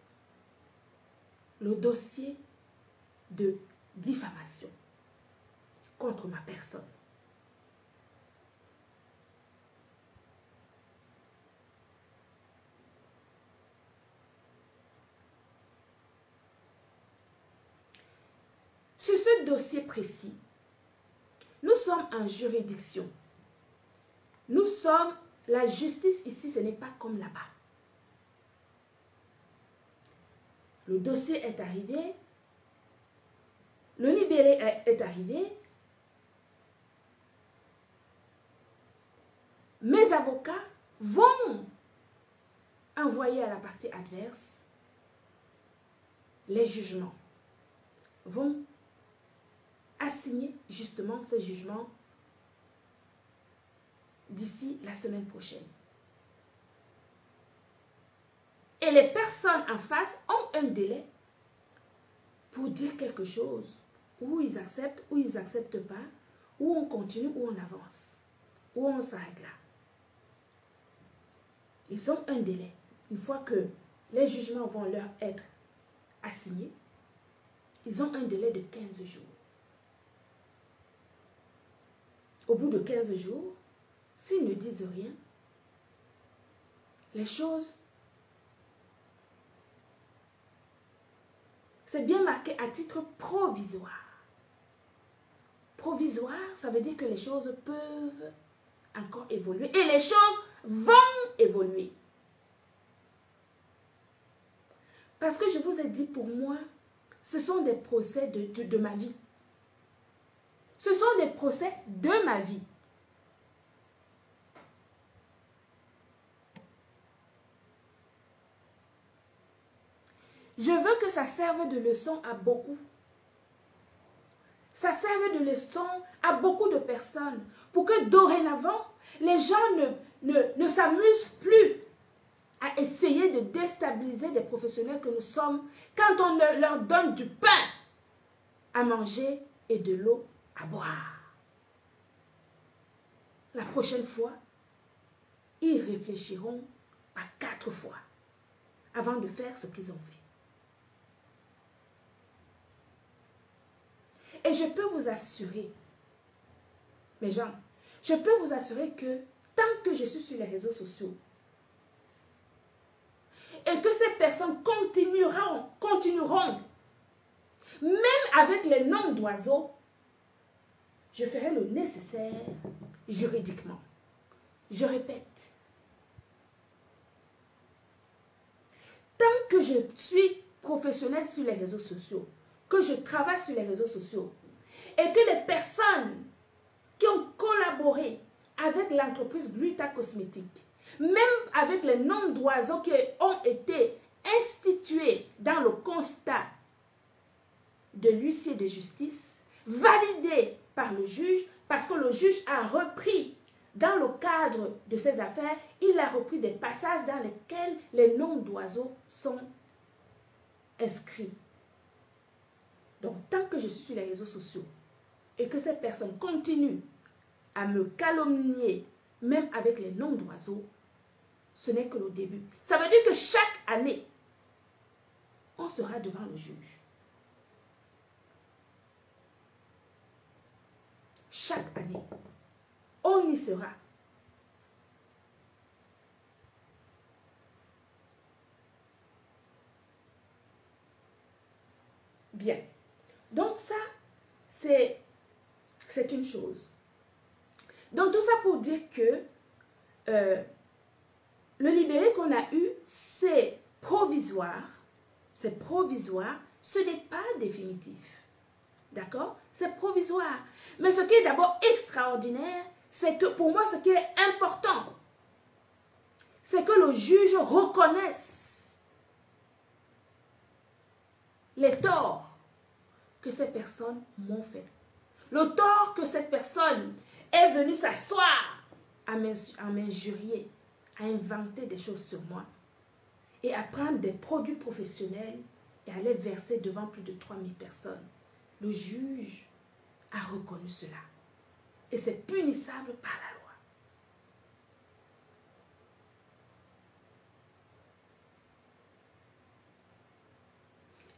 le dossier de diffamation contre ma personne. Sur ce dossier précis, nous sommes en juridiction. Nous sommes, la justice ici, ce n'est pas comme là-bas. Le dossier est arrivé, le libellé est arrivé, mes avocats vont envoyer à la partie adverse les jugements, vont assigner justement ces jugements d'ici la semaine prochaine. Et les personnes en face ont un délai pour dire quelque chose, ou ils acceptent pas, ou on continue, ou on avance, ou on s'arrête là. Ils ont un délai. Une fois que les jugements vont leur être assignés, ils ont un délai de 15 jours. Au bout de 15 jours, s'ils ne disent rien, les choses, c'est bien marqué à titre provisoire. Provisoire, ça veut dire que les choses peuvent encore évoluer. Et les choses vont évoluer. Parce que je vous ai dit, pour moi, ce sont des procès de ma vie. Ce sont des procès de ma vie. Je veux que ça serve de leçon à beaucoup. Ça serve de leçon à beaucoup de personnes pour que dorénavant, les gens ne s'amusent plus à essayer de déstabiliser des professionnels que nous sommes quand on leur donne du pain à manger et de l'eau à boire. La prochaine fois, ils réfléchiront à 4 fois avant de faire ce qu'ils ont fait. Et je peux vous assurer, mes gens, je peux vous assurer que tant que je suis sur les réseaux sociaux et que ces personnes continueront, même avec les noms d'oiseaux, je ferai le nécessaire juridiquement. Je répète, tant que je suis professionnelle sur les réseaux sociaux, que je travaille sur les réseaux sociaux, et que les personnes qui ont collaboré avec l'entreprise Gluta Cosmétique, même avec les noms d'oiseaux qui ont été institués dans le constat de l'huissier de justice, validé par le juge, parce que le juge a repris, dans le cadre de ces affaires, il a repris des passages dans lesquels les noms d'oiseaux sont inscrits. Donc, tant que je suis sur les réseaux sociaux et que ces personnes continuent à me calomnier, même avec les noms d'oiseaux, ce n'est que le début. Ça veut dire que chaque année, on sera devant le juge. Chaque année, on y sera. Bien. Donc ça, c'est une chose. Donc tout ça pour dire que le libéré qu'on a eu, c'est provisoire. C'est provisoire. Ce n'est pas définitif. D'accord? C'est provisoire. Mais ce qui est d'abord extraordinaire, c'est que pour moi, ce qui est important, c'est que le juge reconnaisse les torts que ces personnes m'ont fait. Le tort que cette personne est venue s'asseoir à m'injurier, à inventer des choses sur moi et à prendre des produits professionnels et à les verser devant plus de 3000 personnes. Le juge a reconnu cela. Et c'est punissable par la loi.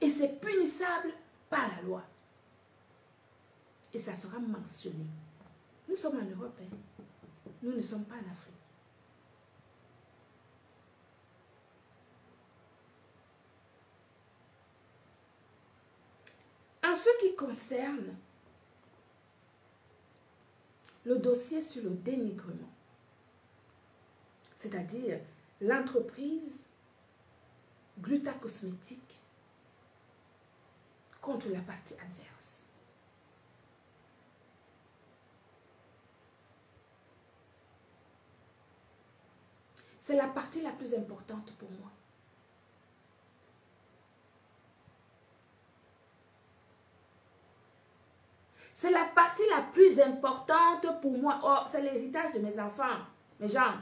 Et c'est punissable par la loi. Et ça sera mentionné. Nous sommes en Europe. Nous ne sommes pas en Afrique. En ce qui concerne le dossier sur le dénigrement, c'est-à-dire l'entreprise Gluta Cosmétique contre la partie adverse. C'est la partie la plus importante pour moi. C'est la partie la plus importante pour moi. Oh, c'est l'héritage de mes enfants, mes gens.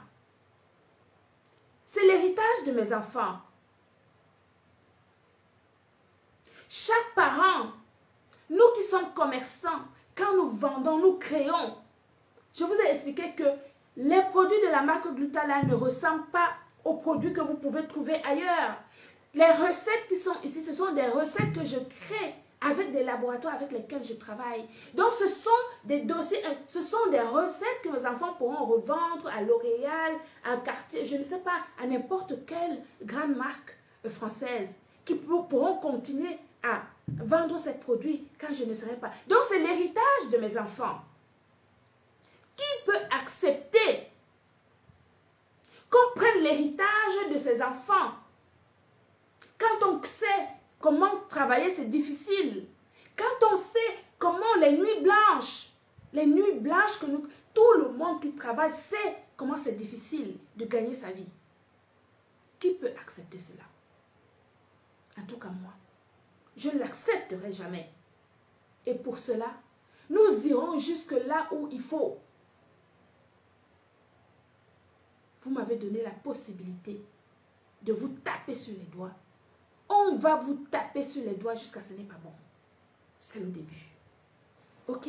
C'est l'héritage de mes enfants. Chaque parent, nous qui sommes commerçants, quand nous vendons, nous créons. Je vous ai expliqué que les produits de la marque Glutala ne ressemblent pas aux produits que vous pouvez trouver ailleurs. Les recettes qui sont ici, ce sont des recettes que je crée avec des laboratoires avec lesquels je travaille. Donc, ce sont des dossiers, ce sont des recettes que mes enfants pourront revendre à L'Oréal, à Cartier, je ne sais pas, à n'importe quelle grande marque française, qui pourront continuer à vendre ces produits quand je ne serai pas. Donc, c'est l'héritage de mes enfants. Qui peut accepter qu'on prenne l'héritage de ses enfants? Quand on sait comment travailler, c'est difficile. Quand on sait comment les nuits blanches que tout le monde qui travaille sait comment c'est difficile de gagner sa vie. Qui peut accepter cela? En tout cas, moi, je ne l'accepterai jamais. Et pour cela, nous irons jusque là où il faut. Vous m'avez donné la possibilité de vous taper sur les doigts. On va vous taper sur les doigts jusqu'à ce n'est pas bon. C'est le début. Ok?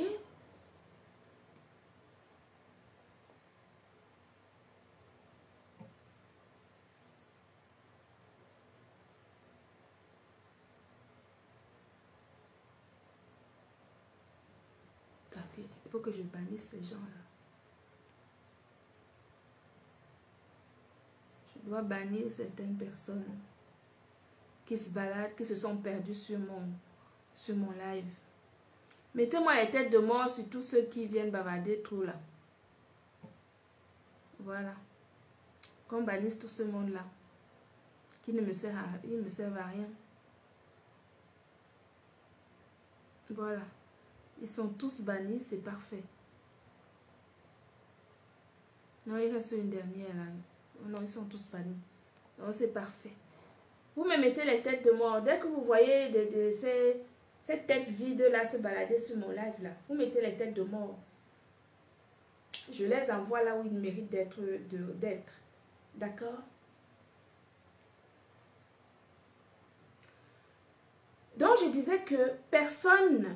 Il faut que je bannisse ces gens-là. Je dois bannir certaines personnes qui se baladent, qui se sont perdus sur mon live. Mettez-moi les têtes de mort sur tous ceux qui viennent bavarder trop là. Voilà. Qu'on bannisse tout ce monde-là. Qui ne me sert à rien. Voilà. Ils sont tous bannis, c'est parfait. Non, il reste une dernière là. Non, ils sont tous bannis. Donc c'est parfait. Vous me mettez les têtes de mort. Dès que vous voyez ces têtes vides là se balader sur mon live là, vous mettez les têtes de mort. Je les envoie là où ils méritent d'être. D'accord? Donc je disais que personne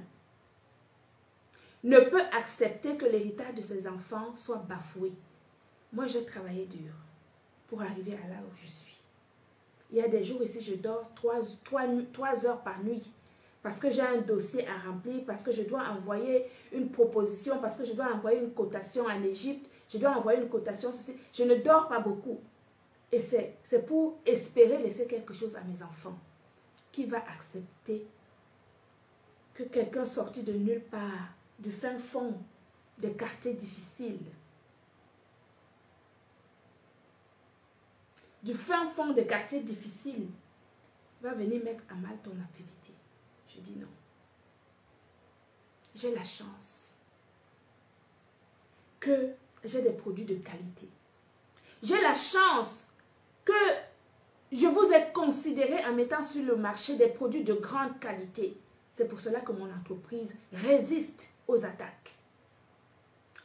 ne peut accepter que l'héritage de ses enfants soit bafoué. Moi, j'ai travaillé dur pour arriver à là où je suis. Il y a des jours ici, je dors 3 heures par nuit parce que j'ai un dossier à remplir, parce que je dois envoyer une proposition, parce que je dois envoyer une cotation en Égypte, je dois envoyer une cotation ceci. Je ne dors pas beaucoup. Et c'est pour espérer laisser quelque chose à mes enfants. Qui va accepter que quelqu'un sorti de nulle part, du fin fond des quartiers difficiles, du fin fond des quartiers difficiles, va venir mettre à mal ton activité. Je dis non. J'ai la chance que j'ai des produits de qualité. J'ai la chance que je vous ai considéré en mettant sur le marché des produits de grande qualité. C'est pour cela que mon entreprise résiste aux attaques.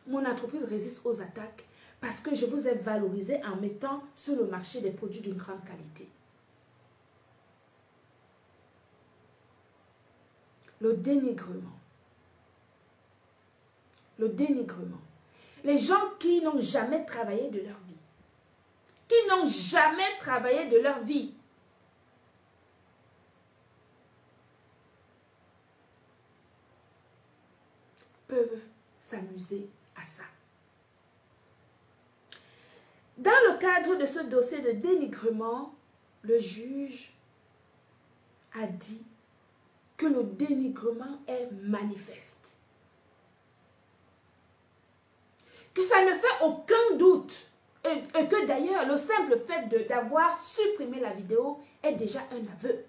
Mon entreprise résiste aux attaques parce que je vous ai valorisé en mettant sur le marché des produits d'une grande qualité. Le dénigrement. Le dénigrement. Les gens qui n'ont jamais travaillé de leur vie. Qui n'ont jamais travaillé de leur vie. Peuvent s'amuser à ça. Dans le cadre de ce dossier de dénigrement, le juge a dit que le dénigrement est manifeste. Que ça ne fait aucun doute. Et que d'ailleurs, le simple fait d'avoir supprimé la vidéo est déjà un aveu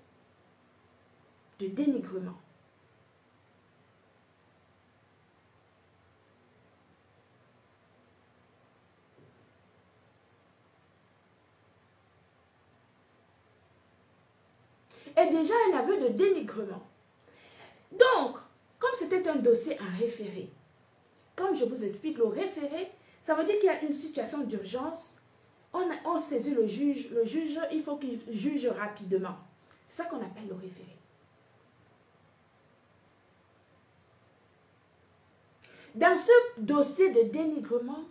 de dénigrement. Est déjà un aveu de dénigrement. Donc, comme c'était un dossier à référer, comme je vous explique, le référé, ça veut dire qu'il y a une situation d'urgence, on saisit le juge, il faut qu'il juge rapidement. C'est ça qu'on appelle le référé. Dans ce dossier de dénigrement,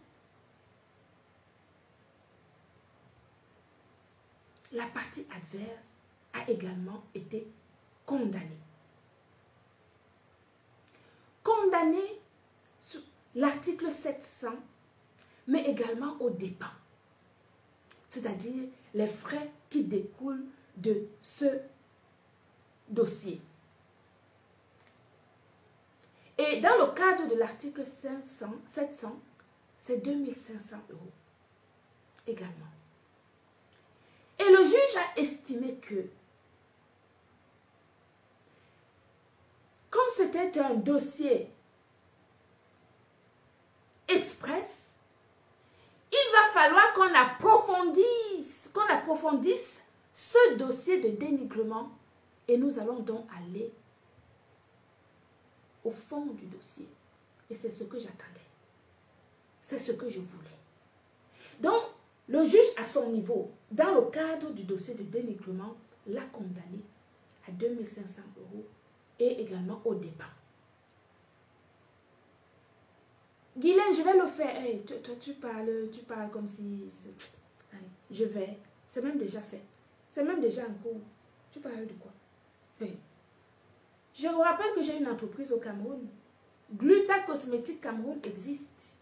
la partie adverse a également été condamnée. Condamnée sous l'article 700, mais également aux dépens. C'est-à-dire les frais qui découlent de ce dossier. Et dans le cadre de l'article 700, c'est 2500 € également. Et le juge a estimé que, comme c'était un dossier express, il va falloir qu'on approfondisse ce dossier de dénigrement et nous allons donc aller au fond du dossier. Et c'est ce que j'attendais. C'est ce que je voulais. Donc, le juge à son niveau, dans le cadre du dossier de dénigrement, l'a condamné à 2500 € et également aux dépens. Guylaine, je vais le faire. Hey, toi, tu parles comme si... Je vais. C'est même déjà fait. C'est même déjà en cours. Tu parles de quoi? Hey. Je vous rappelle que j'ai une entreprise au Cameroun. Gluta Cosmétique Cameroun existe.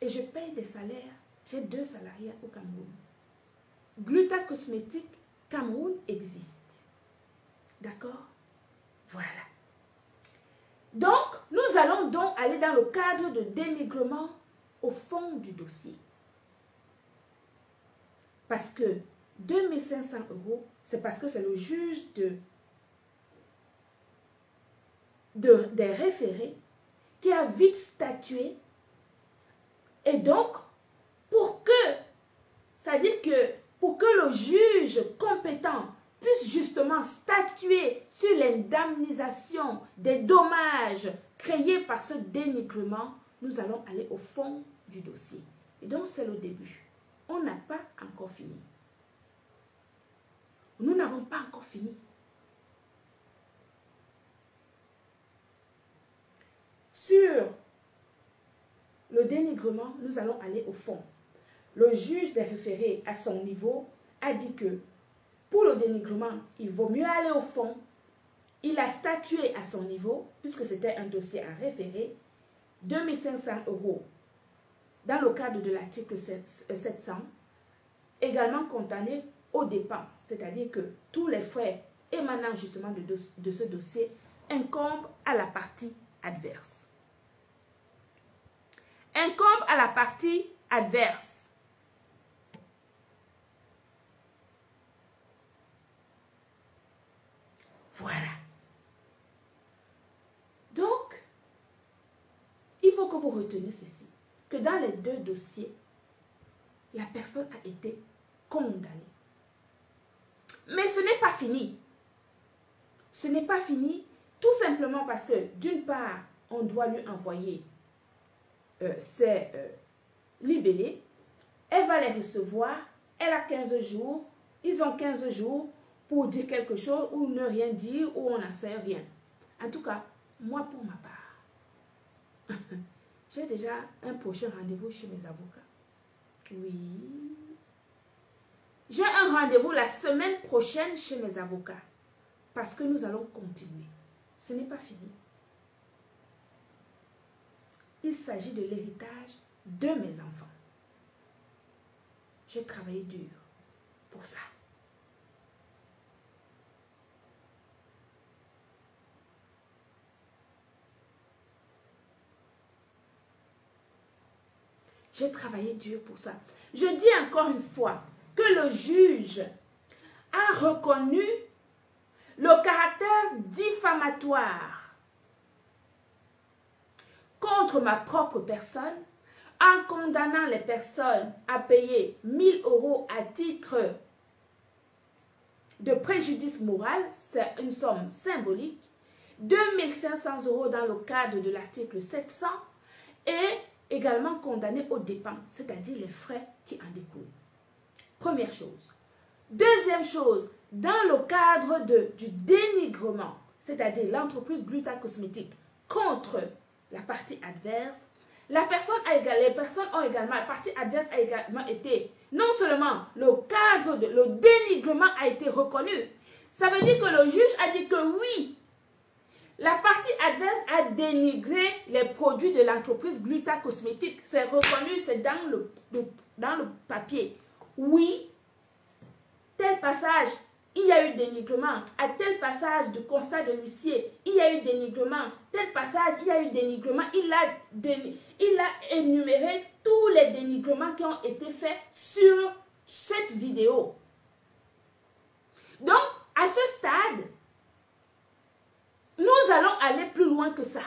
Et je paye des salaires. J'ai 2 salariés au Cameroun. Gluta Cosmétique Cameroun existe. D'accord? Voilà. Donc, nous allons donc aller dans le cadre de dénigrement au fond du dossier. Parce que 2500 €, c'est parce que c'est le juge des référés qui a vite statué. Et donc, c'est-à-dire que pour que le juge compétent puisse justement statuer sur l'indemnisation des dommages créés par ce dénigrement, nous allons aller au fond du dossier. Et donc, c'est le début. On n'a pas encore fini. Nous n'avons pas encore fini. Sur le dénigrement, nous allons aller au fond. Le juge des référés à son niveau a dit que pour le dénigrement, il vaut mieux aller au fond. Il a statué à son niveau, puisque c'était un dossier à référer, 2500 € dans le cadre de l'article 700, également condamné aux dépens, c'est-à-dire que tous les frais émanant justement de ce dossier incombe à la partie adverse. Incombe à la partie adverse. Voilà. Donc, il faut que vous reteniez ceci, que dans les deux dossiers, la personne a été condamnée. Mais ce n'est pas fini. Ce n'est pas fini tout simplement parce que d'une part, on doit lui envoyer ses libellés. Elle va les recevoir. Elle a 15 jours. Ils ont 15 jours pour dire quelque chose ou ne rien dire ou on n'en sait rien. En tout cas, moi pour ma part, j'ai déjà un prochain rendez-vous chez mes avocats. Oui. J'ai un rendez-vous la semaine prochaine chez mes avocats. Parce que nous allons continuer. Ce n'est pas fini. Il s'agit de l'héritage de mes enfants. J'ai travaillé dur pour ça. J'ai travaillé dur pour ça. Je dis encore une fois que le juge a reconnu le caractère diffamatoire contre ma propre personne en condamnant les personnes à payer 1000 € à titre de préjudice moral, c'est une somme symbolique, 2500 € dans le cadre de l'article 700 et également condamné aux dépens, c'est-à-dire les frais qui en découlent. Première chose. Deuxième chose, dans le cadre du dénigrement, c'est-à-dire l'entreprise Gluta Cosmétique contre la partie adverse, la partie adverse a également été, non seulement le dénigrement a été reconnu, ça veut dire que le juge a dit que oui, la partie adverse a dénigré les produits de l'entreprise Gluta Cosmétique. C'est reconnu, c'est dans le papier. Oui, tel passage, il y a eu dénigrement. À tel passage du constat de l'huissier, il y a eu dénigrement. Tel passage, il y a eu dénigrement. Il a énuméré tous les dénigrements qui ont été faits sur cette vidéo. Donc, à ce stade, nous allons aller plus loin que ça.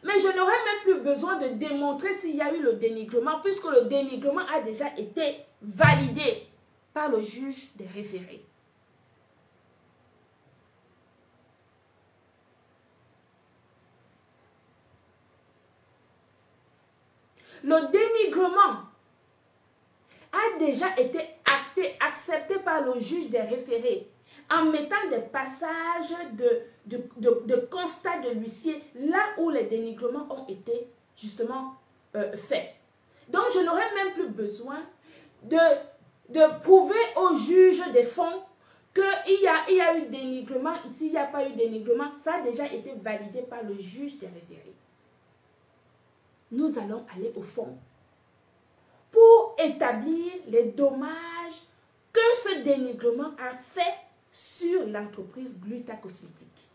Mais je n'aurai même plus besoin de démontrer s'il y a eu le dénigrement, puisque le dénigrement a déjà été validé par le juge des référés. Le dénigrement a déjà été accepté par le juge des référés en mettant des passages de constat de l'huissier là où les dénigrements ont été justement faits. Donc je n'aurai même plus besoin de prouver au juge des fonds qu'il y a eu dénigrement, ici il n'y a pas eu dénigrement, ça a déjà été validé par le juge des référés. Nous allons aller au fond pour établir les dommages que ce dénigrement a fait sur l'entreprise Gluta Cosmétique.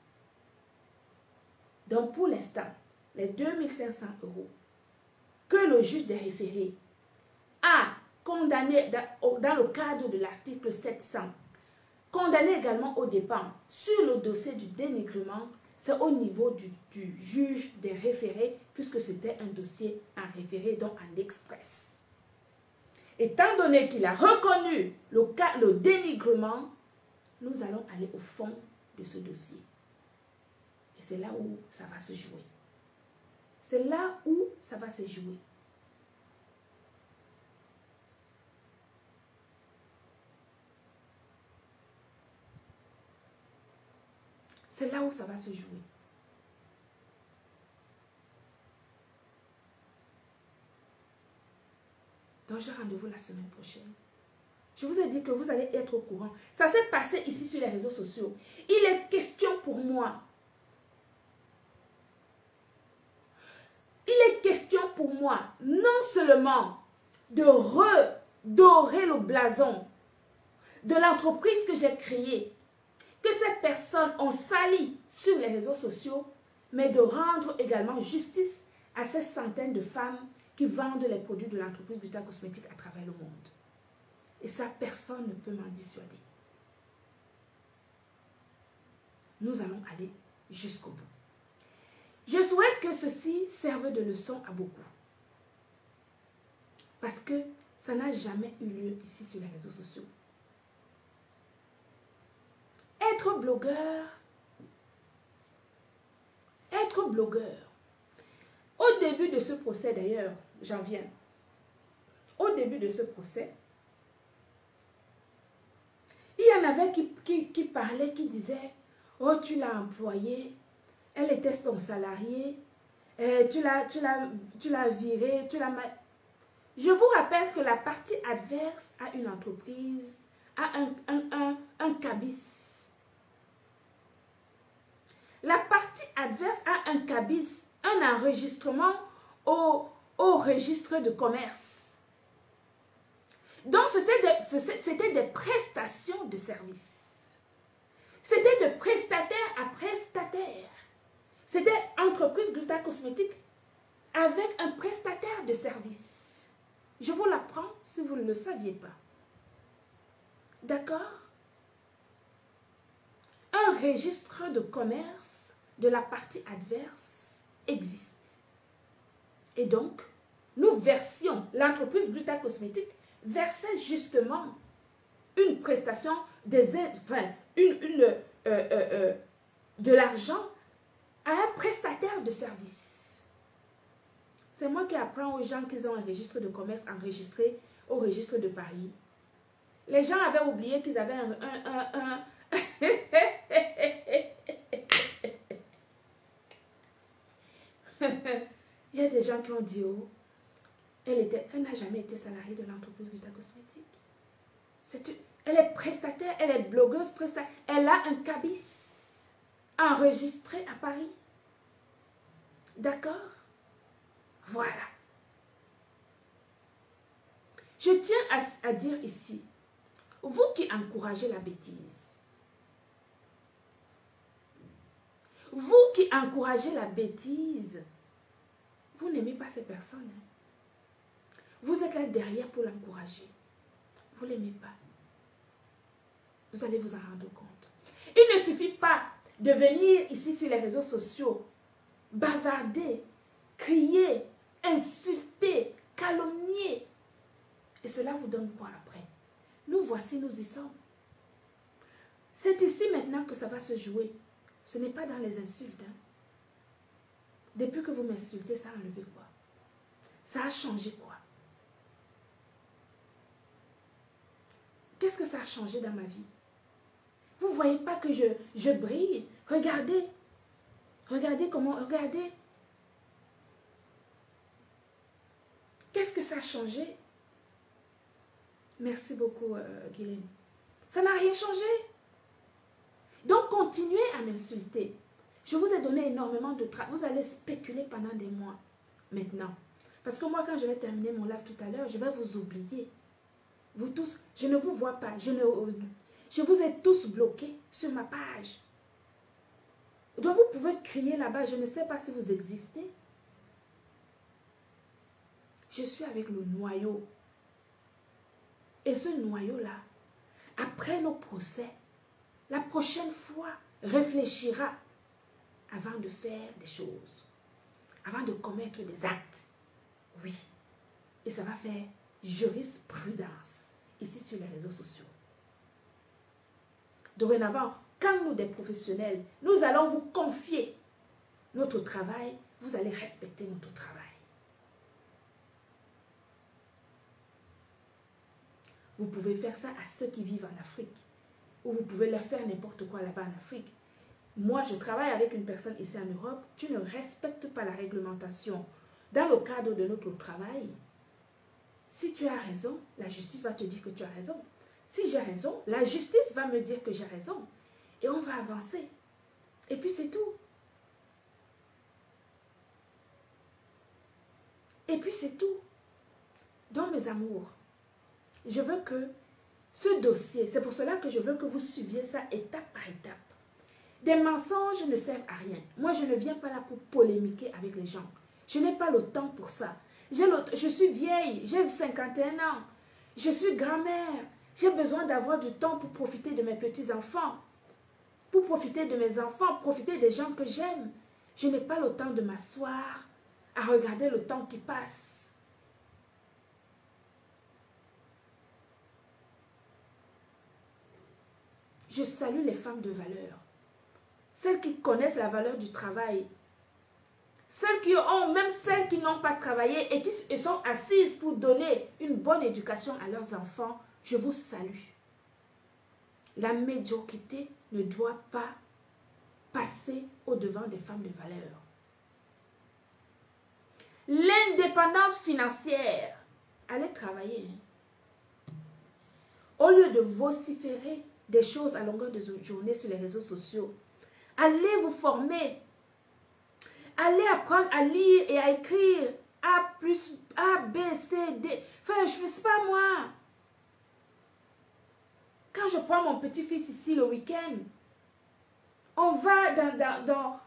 Donc pour l'instant, les 2500 € que le juge des référés a condamné dans le cadre de l'article 700, condamné également aux dépens sur le dossier du dénigrement, c'est au niveau du juge des référés, puisque c'était un dossier en référé, donc en express. Étant donné qu'il a reconnu le dénigrement, nous allons aller au fond de ce dossier. Et c'est là où ça va se jouer. C'est là où ça va se jouer. C'est là où ça va se jouer. Donc, j'ai rendez-vous la semaine prochaine. Je vous ai dit que vous allez être au courant. Ça s'est passé ici sur les réseaux sociaux. Il est question pour moi. Il est question pour moi, non seulement de redorer le blason de l'entreprise que j'ai créée, que ces personnes ont sali sur les réseaux sociaux, mais de rendre également justice à ces centaines de femmes qui vendent les produits de l'entreprise Gluta Cosmétique à travers le monde. Et ça, personne ne peut m'en dissuader. Nous allons aller jusqu'au bout. Je souhaite que ceci serve de leçon à beaucoup. Parce que ça n'a jamais eu lieu ici sur les réseaux sociaux. Être blogueur, au début de ce procès d'ailleurs, j'en viens, au début de ce procès, il y en avait qui parlaient, qui disaient, oh tu l'as employée, elle était son salarié, tu l'as virée, tu l'as mal... Je vous rappelle que la partie adverse à une entreprise a un cabis. La partie adverse a un cabis, un enregistrement au registre de commerce. Donc, c'était des prestations de services. C'était de prestataire à prestataire. C'était entreprise Gluta Cosmétique avec un prestataire de service. Je vous l'apprends si vous ne le saviez pas. D'accord? Un registre de commerce de la partie adverse existe. Et donc, nous versions, l'entreprise Gluta Cosmétique versait justement une prestation, de l'argent à un prestataire de service. C'est moi qui apprends aux gens qu'ils ont un registre de commerce enregistré au registre de Paris. Les gens avaient oublié qu'ils avaient Il y a des gens qui ont dit, oh, elle n'a jamais été salariée de l'entreprise Gluta Cosmétique. Elle est prestataire, elle est blogueuse prestataire. Elle a un cabis enregistré à Paris. D'accord? Voilà. Je tiens à dire ici, vous qui encouragez la bêtise, vous qui encouragez la bêtise, vous n'aimez pas ces personnes. Vous êtes là derrière pour l'encourager. Vous ne l'aimez pas. Vous allez vous en rendre compte. Il ne suffit pas de venir ici sur les réseaux sociaux, bavarder, crier, insulter, calomnier. Et cela vous donne quoi après? Nous voici, nous y sommes. C'est ici maintenant que ça va se jouer. Ce n'est pas dans les insultes. Hein. Depuis que vous m'insultez, ça a enlevé quoi? Ça a changé quoi? Qu'est-ce que ça a changé dans ma vie? Vous ne voyez pas que je brille? Regardez. Regardez comment... Regardez. Qu'est-ce que ça a changé? Merci beaucoup, Guylaine. Ça n'a rien changé. Donc, continuez à m'insulter. Je vous ai donné énormément de travail. Vous allez spéculer pendant des mois maintenant. Parce que moi, quand je vais terminer mon live tout à l'heure, je vais vous oublier. Vous tous, je ne vous vois pas. Je vous ai tous bloqués sur ma page. Donc, vous pouvez crier là-bas. Je ne sais pas si vous existez. Je suis avec le noyau. Et ce noyau-là, après nos procès, la prochaine fois, réfléchira avant de faire des choses, avant de commettre des actes. Oui. Et ça va faire jurisprudence ici sur les réseaux sociaux. Dorénavant, quand nous, des professionnels, nous allons vous confier notre travail, vous allez respecter notre travail. Vous pouvez faire ça à ceux qui vivent en Afrique. Ou vous pouvez leur faire n'importe quoi là-bas en Afrique. Moi, je travaille avec une personne ici en Europe. Tu ne respectes pas la réglementation dans le cadre de notre travail. Si tu as raison, la justice va te dire que tu as raison. Si j'ai raison, la justice va me dire que j'ai raison. Et on va avancer. Et puis c'est tout. Et puis c'est tout. Donc mes amours, je veux que Ce dossier, c'est pour cela que je veux que vous suiviez ça étape par étape. Des mensonges ne servent à rien. Moi, je ne viens pas là pour polémiquer avec les gens. Je n'ai pas le temps pour ça. Je suis vieille, j'ai 51 ans. Je suis grand-mère. J'ai besoin d'avoir du temps pour profiter de mes petits-enfants. Pour profiter de mes enfants, profiter des gens que j'aime. Je n'ai pas le temps de m'asseoir à regarder le temps qui passe. Je salue les femmes de valeur. Celles qui connaissent la valeur du travail. Celles qui ont, même celles qui n'ont pas travaillé et qui sont assises pour donner une bonne éducation à leurs enfants, je vous salue. La médiocrité ne doit pas passer au-devant des femmes de valeur. L'indépendance financière. Allez travailler. Au lieu de vociférer des choses à longueur de journée sur les réseaux sociaux, allez vous former. Allez apprendre à lire et à écrire A+, A, B, C, D. Enfin, je ne sais pas moi. Quand je prends mon petit-fils ici le week-end, on va dans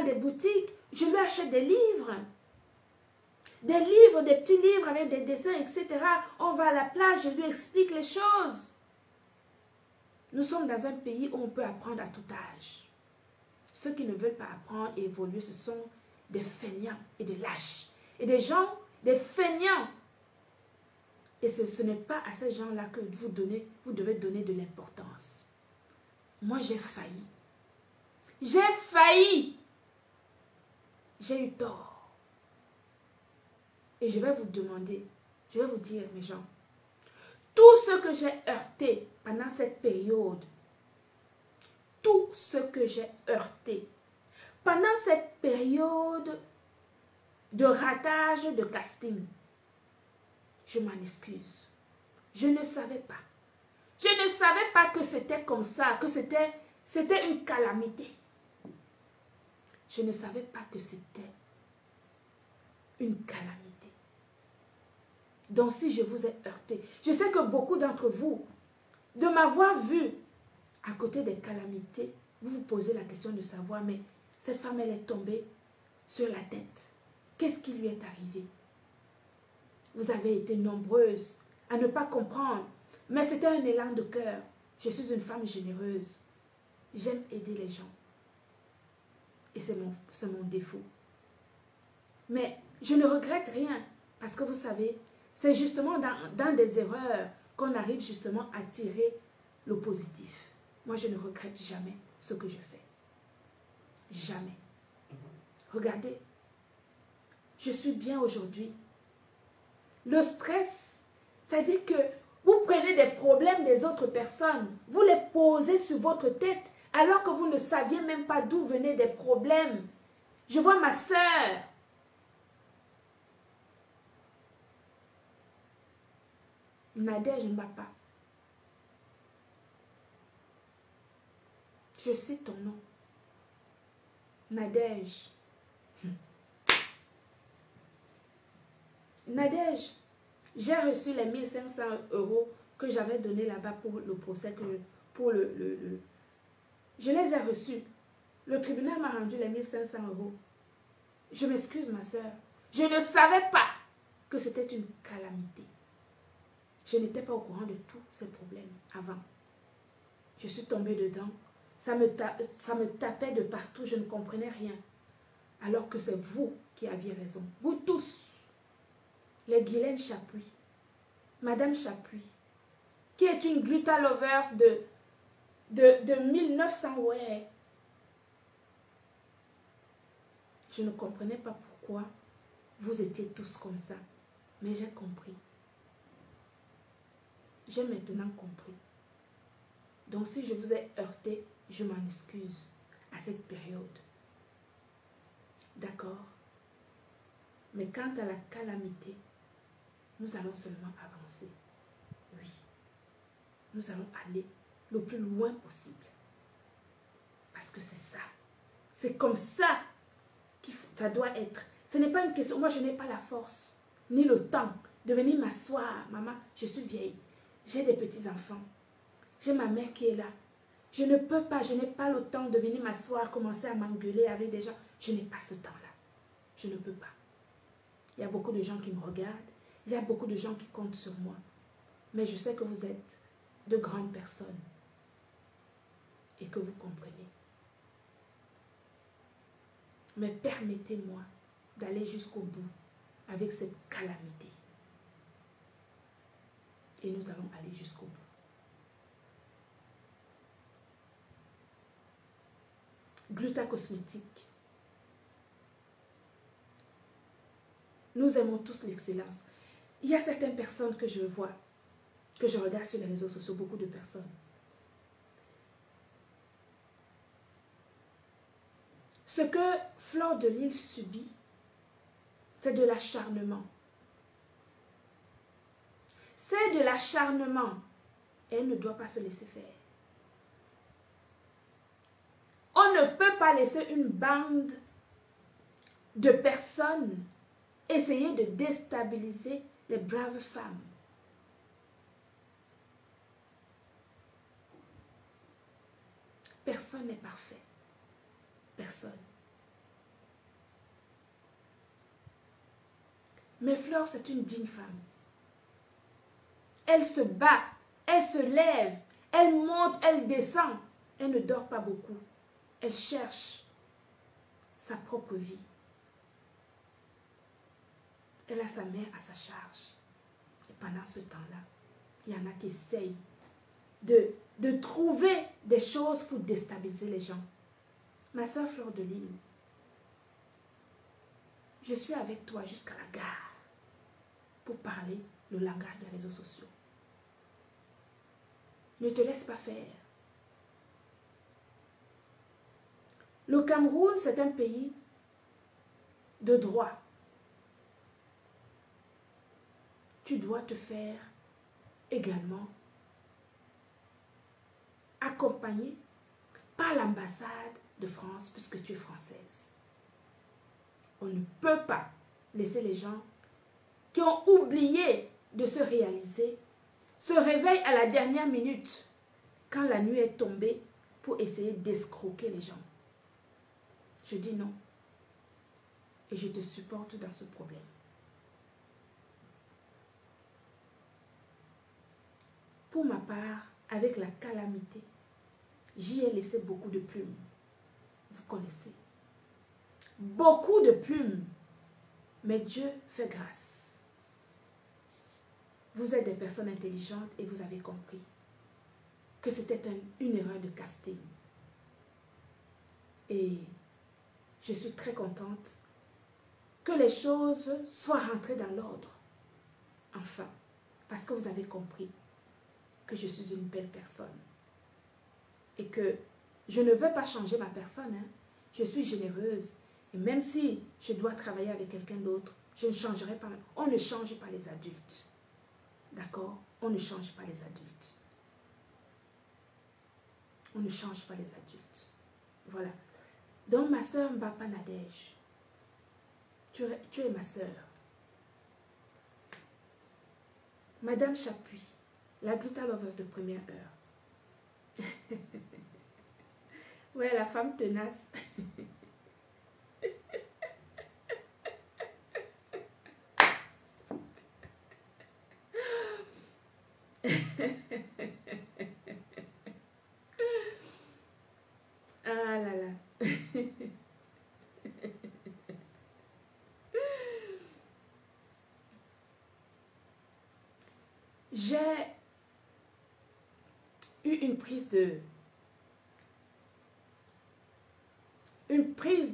des boutiques, je lui achète des livres. Des livres, des petits livres avec des dessins, etc. On va à la plage, je lui explique les choses. Nous sommes dans un pays où on peut apprendre à tout âge. Ceux qui ne veulent pas apprendre et évoluer, ce sont des feignants et des lâches. Et des gens, des feignants. Et ce n'est pas à ces gens-là que vous devez donner de l'importance. Moi, j'ai failli. J'ai failli. J'ai eu tort. Et je vais vous demander, je vais vous dire, mes gens, tout ce que j'ai heurté pendant cette période, tout ce que j'ai heurté pendant cette période de ratage de casting, je m'en excuse. Je ne savais pas. Je ne savais pas que c'était comme ça, que c'était une calamité. Je ne savais pas que c'était une calamité. Donc si je vous ai heurté, je sais que beaucoup d'entre vous, de m'avoir vu à côté des calamités, vous vous posez la question de savoir, mais cette femme, elle est tombée sur la tête. Qu'est-ce qui lui est arrivé? Vous avez été nombreuses à ne pas comprendre, mais c'était un élan de cœur. Je suis une femme généreuse. J'aime aider les gens. Et c'est mon défaut. Mais je ne regrette rien, parce que vous savez, c'est justement dans des erreurs qu'on arrive justement à tirer le positif. Moi, je ne regrette jamais ce que je fais. Jamais. Regardez, je suis bien aujourd'hui. Le stress, c'est-à-dire que vous prenez des problèmes des autres personnes, vous les posez sur votre tête, alors que vous ne saviez même pas d'où venaient des problèmes. Je vois ma sœur. Nadège ne va pas. Je cite ton nom. Nadège. Nadège, j'ai reçu les 1500 € que j'avais donné là-bas pour le procès, je les ai reçus. Le tribunal m'a rendu les 1500 €. Je m'excuse, ma soeur. Je ne savais pas que c'était une calamité. Je n'étais pas au courant de tous ces problèmes avant. Je suis tombée dedans. Ça me tapait de partout. Je ne comprenais rien. Alors que c'est vous qui aviez raison. Vous tous. Les Guylaine Chapuis. Madame Chapuis. Qui est une Gluta Lovers de 1900. Ouais. Je ne comprenais pas pourquoi vous étiez tous comme ça. Mais j'ai compris. J'ai maintenant compris. Donc si je vous ai heurté, je m'en excuse à cette période. D'accord? Mais quant à la calamité, nous allons seulement avancer. Oui. Nous allons aller le plus loin possible. Parce que c'est ça. C'est comme ça que ça doit être. Ce n'est pas une question. Moi, je n'ai pas la force, ni le temps de venir m'asseoir. Maman, je suis vieille. J'ai des petits-enfants. J'ai ma mère qui est là. Je ne peux pas, je n'ai pas le temps de venir m'asseoir, commencer à m'engueuler avec des gens. Je n'ai pas ce temps-là. Je ne peux pas. Il y a beaucoup de gens qui me regardent. Il y a beaucoup de gens qui comptent sur moi. Mais je sais que vous êtes de grandes personnes. Et que vous comprenez. Mais permettez-moi d'aller jusqu'au bout avec cette calamité. Et nous allons aller jusqu'au bout. Glutacosmétique. Nous aimons tous l'excellence. Il y a certaines personnes que je vois, que je regarde sur les réseaux sociaux, beaucoup de personnes. Ce que Fleur de Lys subit, c'est de l'acharnement. C'est de l'acharnement. Elle ne doit pas se laisser faire. On ne peut pas laisser une bande de personnes essayer de déstabiliser les braves femmes. Personne n'est parfait. Personne. Mais Fleur, c'est une digne femme. Elle se bat, elle se lève, elle monte, elle descend. Elle ne dort pas beaucoup. Elle cherche sa propre vie. Elle a sa mère à sa charge. Et pendant ce temps-là, il y en a qui essayent de trouver des choses pour déstabiliser les gens. Ma soeur Fleur de Lys, je suis avec toi jusqu'à la gare pour parler le langage des réseaux sociaux. Ne te laisse pas faire. Le Cameroun, c'est un pays de droit. Tu dois te faire également accompagner par l'ambassade de France puisque tu es française. On ne peut pas laisser les gens qui ont oublié de se réaliser se réveillent à la dernière minute quand la nuit est tombée pour essayer d'escroquer les gens. Je dis non. Et je te supporte dans ce problème. Pour ma part, avec la calamité, j'y ai laissé beaucoup de plumes. Vous connaissez. Beaucoup de plumes. Mais Dieu fait grâce. Vous êtes des personnes intelligentes et vous avez compris que c'était une erreur de casting. Et je suis très contente que les choses soient rentrées dans l'ordre. Enfin, parce que vous avez compris que je suis une belle personne. Et que je ne veux pas changer ma personne. Hein. Je suis généreuse. Et même si je dois travailler avec quelqu'un d'autre, je ne changerai pas. On ne change pas les adultes. D'accord? On ne change pas les adultes. On ne change pas les adultes. Voilà. Donc ma soeur Mbapa Nadège, tu es ma soeur. Madame Chapuis, la glutaloveuse de première heure. Ouais, la femme tenace. Ah là là. J'ai eu une prise de...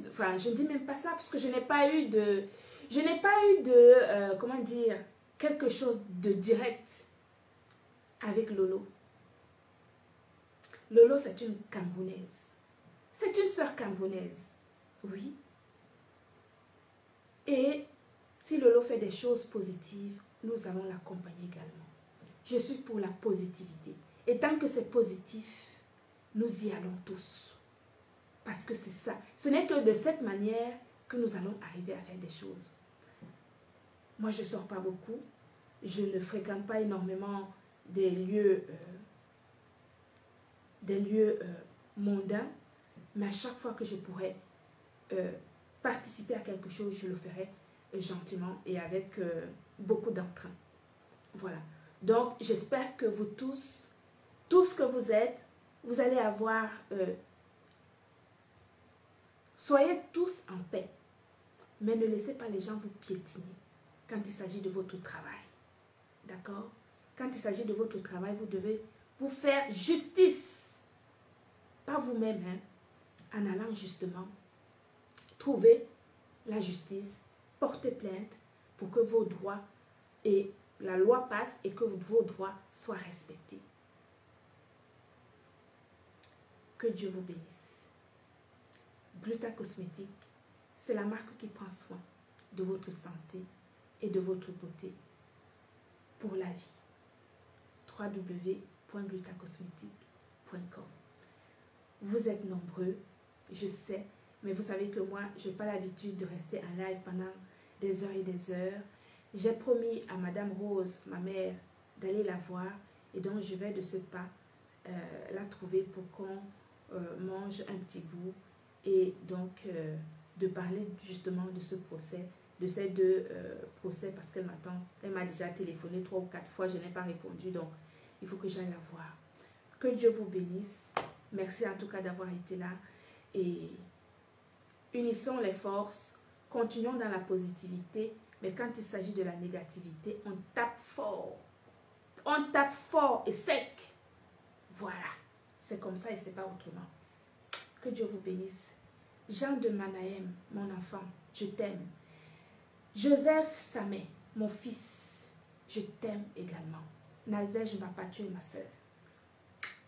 Enfin, je ne dis même pas ça parce que je n'ai pas eu de... comment dire, quelque chose de direct avec Lolo. Lolo, c'est une Camerounaise. C'est une sœur camerounaise. Oui. Et si Lolo fait des choses positives, nous allons l'accompagner également. Je suis pour la positivité. Et tant que c'est positif, nous y allons tous. Parce que c'est ça. Ce n'est que de cette manière que nous allons arriver à faire des choses. Moi, je ne sors pas beaucoup. Je ne fréquente pas énormément des lieux mondains, mais à chaque fois que je pourrais participer à quelque chose, je le ferai gentiment et avec beaucoup d'entrain. Voilà. Donc, j'espère que vous tous que vous êtes, vous allez avoir... soyez tous en paix, mais ne laissez pas les gens vous piétiner quand il s'agit de votre travail. D'accord? Quand il s'agit de votre travail, vous devez vous faire justice. Pas vous-même, hein, en allant justement trouver la justice, porter plainte pour que vos droits et la loi passe et que vos droits soient respectés. Que Dieu vous bénisse. Gluta Cosmétique, c'est la marque qui prend soin de votre santé et de votre beauté pour la vie. www.glutacosmétique.com. Vous êtes nombreux, je sais, mais vous savez que moi, je n'ai pas l'habitude de rester en live pendant des heures et des heures. J'ai promis à Madame Rose, ma mère, d'aller la voir et donc je vais de ce pas la trouver pour qu'on mange un petit bout et donc de parler justement de ce procès, de ces deux procès parce qu'elle m'attend. Elle m'a déjà téléphoné 3 ou 4 fois, je n'ai pas répondu, donc il faut que j'aille la voir. Que Dieu vous bénisse. Merci en tout cas d'avoir été là et unissons les forces, continuons dans la positivité, mais quand il s'agit de la négativité, on tape fort. On tape fort et sec. Voilà. C'est comme ça et c'est pas autrement. Que Dieu vous bénisse. Jean de Manahem, mon enfant, je t'aime. Joseph Samé, mon fils, je t'aime également. Nadège m'a pas tué, ma soeur.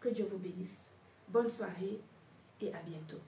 Que Dieu vous bénisse. Bonne soirée et à bientôt.